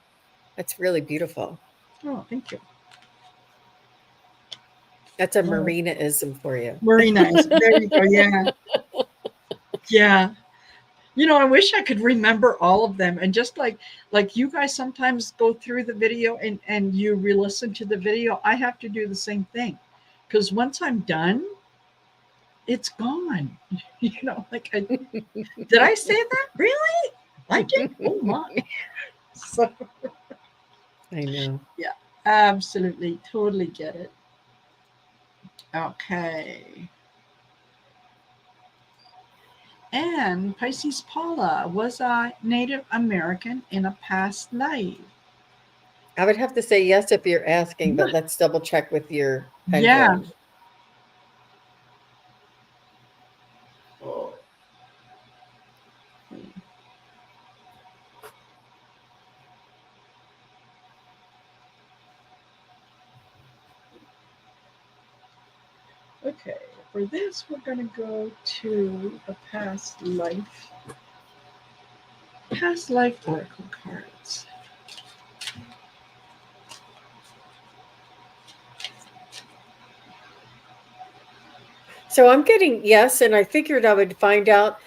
That's really beautiful. Oh, thank you. That's a Oh, Marinaism for you. Marina is, there you go. Yeah. Yeah. I wish I could remember all of them. And just like you guys sometimes go through the video and you re-listen to the video, I have to do the same thing. Because once I'm done, it's gone. Like, did I say that? Really? I did? Oh my. So I know. yeah, absolutely, totally get it. Okay. And Pisces Paula was a Native American in a past life. I would have to say yes if you're asking, but let's double check with your Yeah. pendulum. Oh, okay. For this, we're going to go to a past life oracle cards. So I'm getting yes, and I figured I would find out.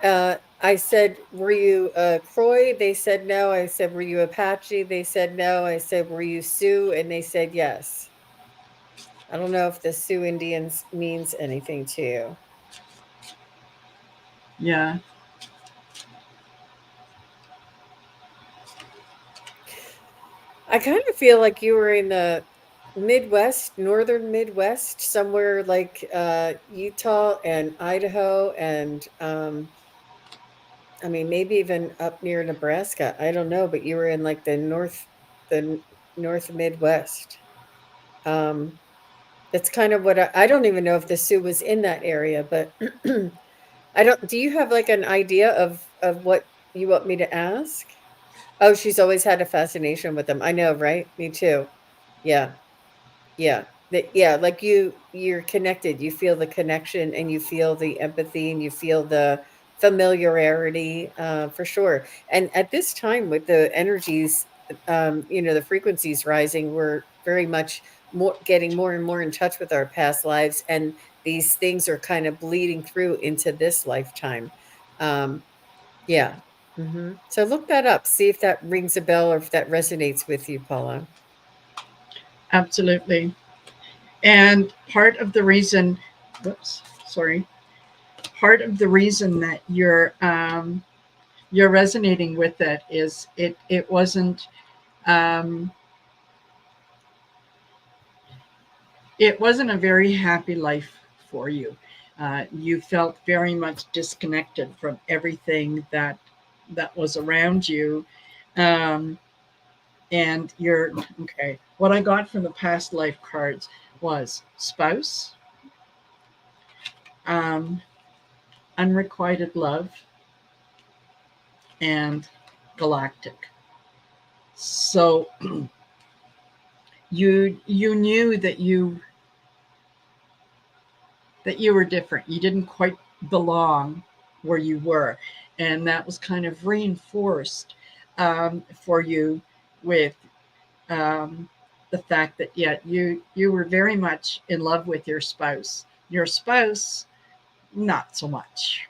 I said, "Were you Croy?" They said no. I said, "Were you Apache?" They said no. I said, "Were you Sioux?" And they said yes. I don't know if the Sioux Indians means anything to you. Yeah. I kind of feel like you were in the Midwest, northern Midwest, somewhere like Utah and Idaho, and I mean maybe even up near Nebraska. I don't know, but you were in like the North Midwest. Um, that's kind of what I don't even know if the Sioux was in that area, but I don't. Do you have like an idea of what you want me to ask? Oh, she's always had a fascination with them. I know, right? Me too. Yeah. Yeah. Yeah, like you're connected. You feel the connection and you feel the empathy and you feel the familiarity, for sure. And at this time with the energies, the frequencies rising, we're very much more getting more and more in touch with our past lives, and these things are kind of bleeding through into this lifetime. Um, yeah. So look that up. See if that rings a bell or if that resonates with you, Paula. Absolutely. And whoops, sorry, part of the reason that you're resonating with it is it wasn't um, it wasn't a very happy life for you. You felt very much disconnected from everything that was around you. Um, and you're okay. What I got from the past life cards was spouse, um, unrequited love, and galactic. So you knew that you were different. You didn't quite belong where you were, and that was kind of reinforced for you with um, the fact that you were very much in love with your spouse. Your spouse, not so much.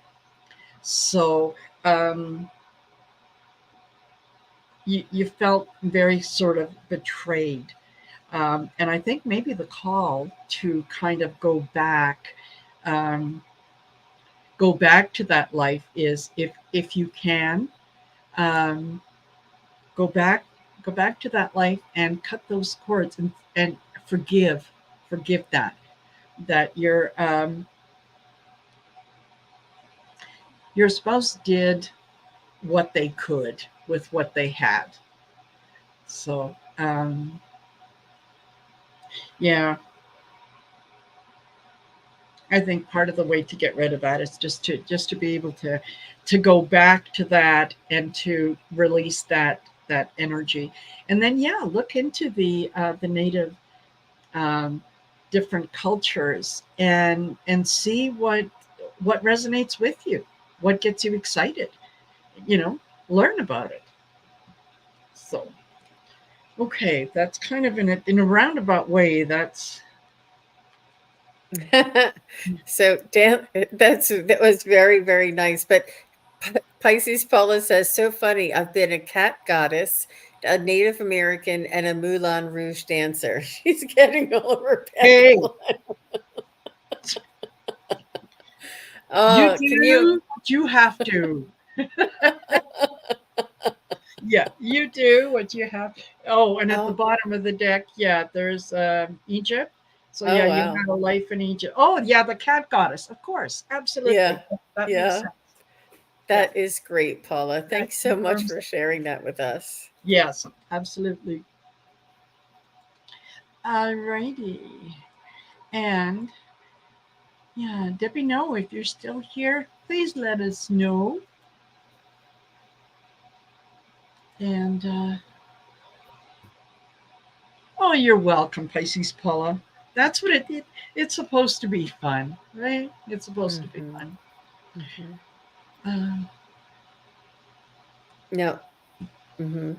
So um, you felt very sort of betrayed. And I think maybe the call to kind of um, go back to that life is if you can um, go back go back to that life and cut those cords and forgive that your spouse did what they could with what they had. So yeah, I think part of the way to get rid of that is just to be able to go back to that and to release that energy, and then yeah, look into the native um, different cultures and see what resonates with you, what gets you excited, you know, learn about it. So okay, that's kind of in a roundabout way. That's So Dan, that was very, very nice. But Pisces Paula says, so funny. I've been a cat goddess, a Native American, and a Moulin Rouge dancer. She's getting all of her hey, panel. you Oh, can you? do what you have to. Yeah, you do what you have. Oh, and at the Oh, bottom of the deck, yeah, there's Egypt. So oh yeah, you wow. had a life in Egypt. Oh yeah, the cat goddess, of course, Yeah, absolutely. That makes yeah. sense. Yeah, That is great, Paula. that Thanks so much confirms for it. sharing that with us. Yes, absolutely. Alrighty, and yeah, Debbie, no, if you're still here, please let us know. And oh, you're welcome, Pisces Paula. That's what it's supposed to be fun, right? It's supposed to be Mm-hmm. fun. Mm-hmm. Uh, No. Mm-hmm.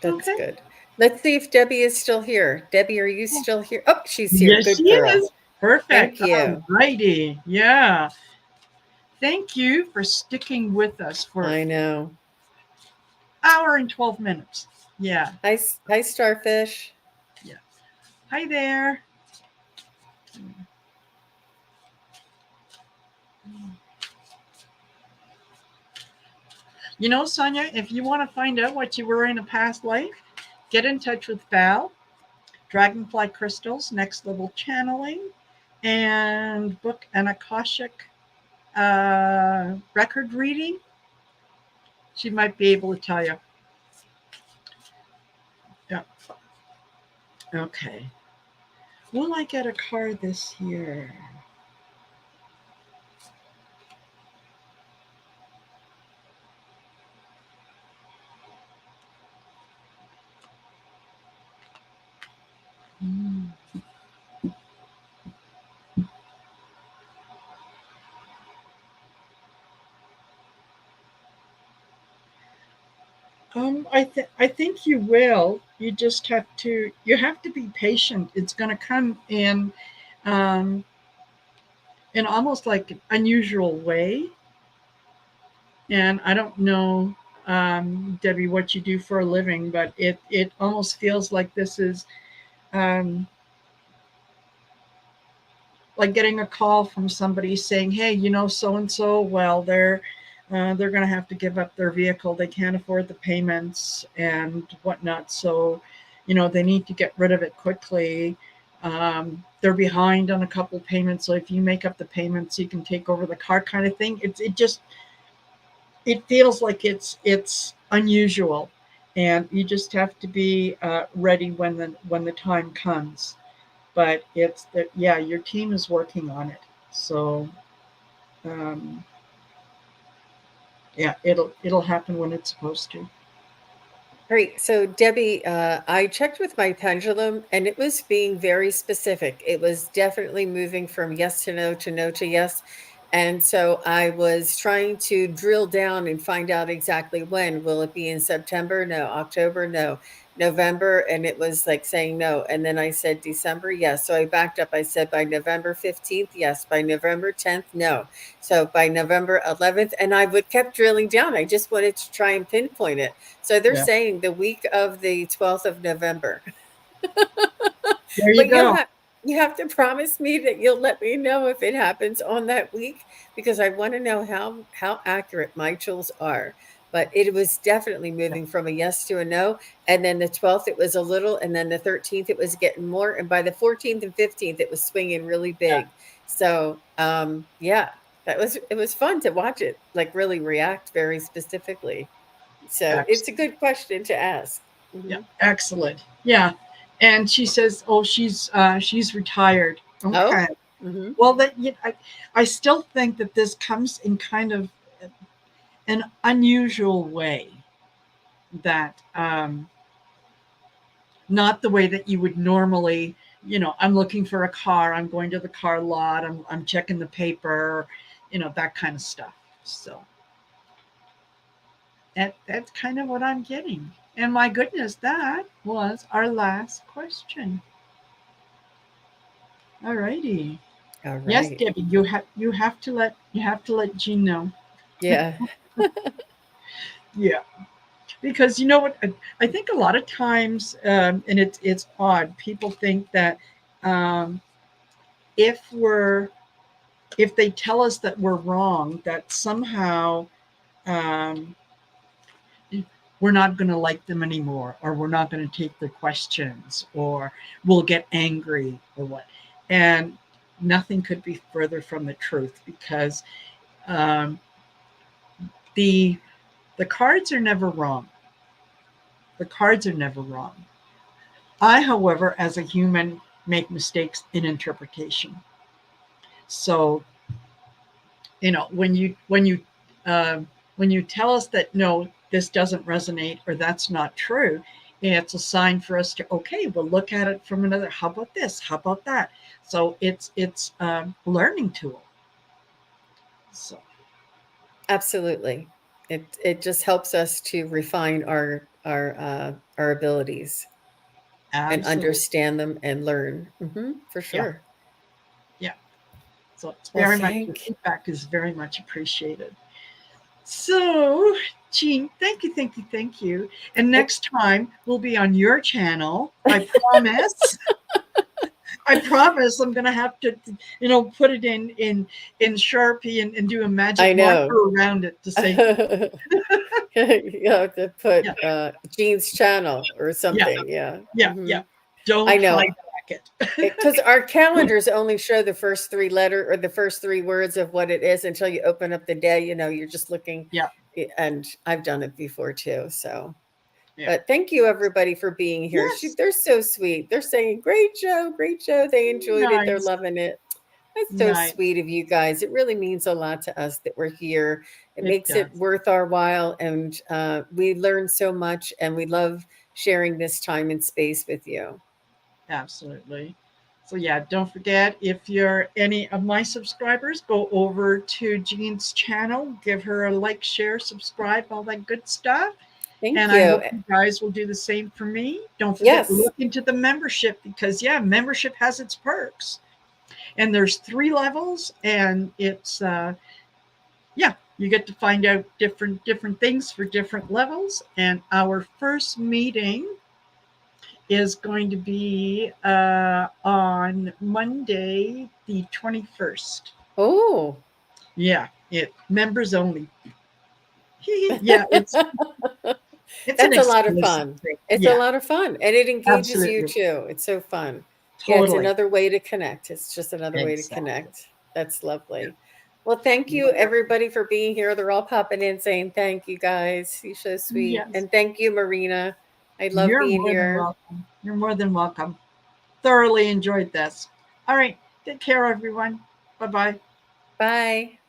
That's okay. good. Let's see if Debbie is still here. Debbie, are you still here? Oh, she's here. Yes, she Good girl. is. Perfect. Thank All you. righty. Yeah. Thank you for sticking with us for I know. hour and 12 minutes. Yeah. Hi, hi, Starfish. Yeah. Hi there. You know, Sonia, if you want to find out what you were in a past life, get in touch with Val, Dragonfly Crystals, Next Level Channeling, and book an Akashic record reading. She might be able to tell you. Yeah. Okay. Will I get a card this year? Hmm. I think you will. You have to be patient. It's going to come um, in almost like an unusual way. And I don't know, Debbie, what you do for a living, but it almost feels like this is um, like getting a call from somebody saying, "Hey, you know, so and so. Well, they're going to have to give up their vehicle. They can't afford the payments and whatnot. So, you know, they need to get rid of it quickly. They're behind on a couple payments. So if you make up the payments, you can take over the car, kind of thing. It feels like it's unusual, and you just have to be ready when the time comes. But it's that yeah, your team is working on it. So um, Yeah, it'll happen when it's supposed to. Great. So, Debbie, I checked with my pendulum and it was being very specific. It was definitely moving from yes to no to no to yes. And so I was trying to drill down and find out exactly when. Will it be in September? No. October? No. November? And it was like saying no. And then I said December? Yes. So I backed up. I said by November 15th? Yes. By November 10th? No. So by November 11th? And I would kept drilling down. I just wanted to try and pinpoint it. So they're Yeah, saying the week of the 12th of November. there you But go. you have to promise me that you'll let me know if it happens on that week because I want to know how accurate my tools are. But it was definitely Yeah, moving from a yes to a no. And then the 12th, it was a little. And then the 13th, it was getting more. And by the 14th and 15th, it was swinging really big. So, yeah, it was fun to watch it, like really react very specifically. So it's a excellent. good question to ask. Yeah, Hmm. excellent. Yeah, and she says, "Oh, she's retired." Oh, Okay. hmm, Well, that I still think that this comes in kind of an unusual way that not the way that you would normally, I'm looking for a car, I'm going to the car lot, I'm checking the paper, that kind of stuff. So that's kind of what I'm getting. And my goodness, that was our last question. All righty. all Yes, right. Debbie, you have to let Jean know. Yeah. Yeah, because you know what, I think a lot of times, and it's odd. People think that um, if we're if they tell us that we're wrong, that somehow um, we're not going to like them anymore, or we're not going to take their questions, or we'll get angry, or what. And nothing could be further from the truth, because um, the the cards are never wrong. The cards are never wrong. I, however, as a human, make mistakes in interpretation. So when you tell us that no, this doesn't resonate, or that's not true, it's a sign for us to, okay, we'll look at it from another. How about this? How about that? So it's a learning tool. So Absolutely. It just helps us to refine our abilities and absolutely, understand them and learn. For yeah, sure. yeah. So it's Well, very much, your thank feedback is very much appreciated. So, Jean, thank you, thank you, thank you. And it. next time we'll be on your channel. I promise. I promise I'm gonna have to, put it in Sharpie, and do a I magic know. marker around it to say, You have to put yeah, Jean's channel or yeah, something. Yeah. yeah, yeah. I Don't know. hijack it. Because our calendars only show the first three letter or the first three words of what it is until you open up the day. You're just looking, Yeah, and I've done it before too. So, yeah. but thank you everybody for being here. Yes. They're so sweet. They're saying, great show, great show. They enjoyed it. They're Nice. loving it. That's so Nice. sweet of you guys. It really means a lot to us that we're here. It It makes it does. worth our while. And we learn so much and we love sharing this time and space with you. Absolutely. So yeah, don't forget, if you're any of my subscribers, go over to Jean's channel, give her a like, share, subscribe, all that good stuff. Thank And I you. hope you guys will do the same for me. Don't forget, Yes. look into the membership, because yeah, membership has its perks. And there's 3 levels, and it's yeah, you get to find out different things for different levels. And our first meeting is going to be on Monday, the 21st. Oh, Yeah, it members only. Yeah, it's an that's a lot of exclusive fun. thing. It's a Yeah, lot of fun and it engages you absolutely, too. It's so fun. Yeah, it's totally, another way to connect. It's just another way to exactly. connect. That's Yeah, lovely. Well, thank you wonderful. everybody for being here. They're all popping in saying thank you guys. You're so sweet. Yes, And thank you, Marina. I love you're being more than here. welcome. You're more than welcome. Thoroughly enjoyed this. All right, take care, everyone. Bye bye. Bye.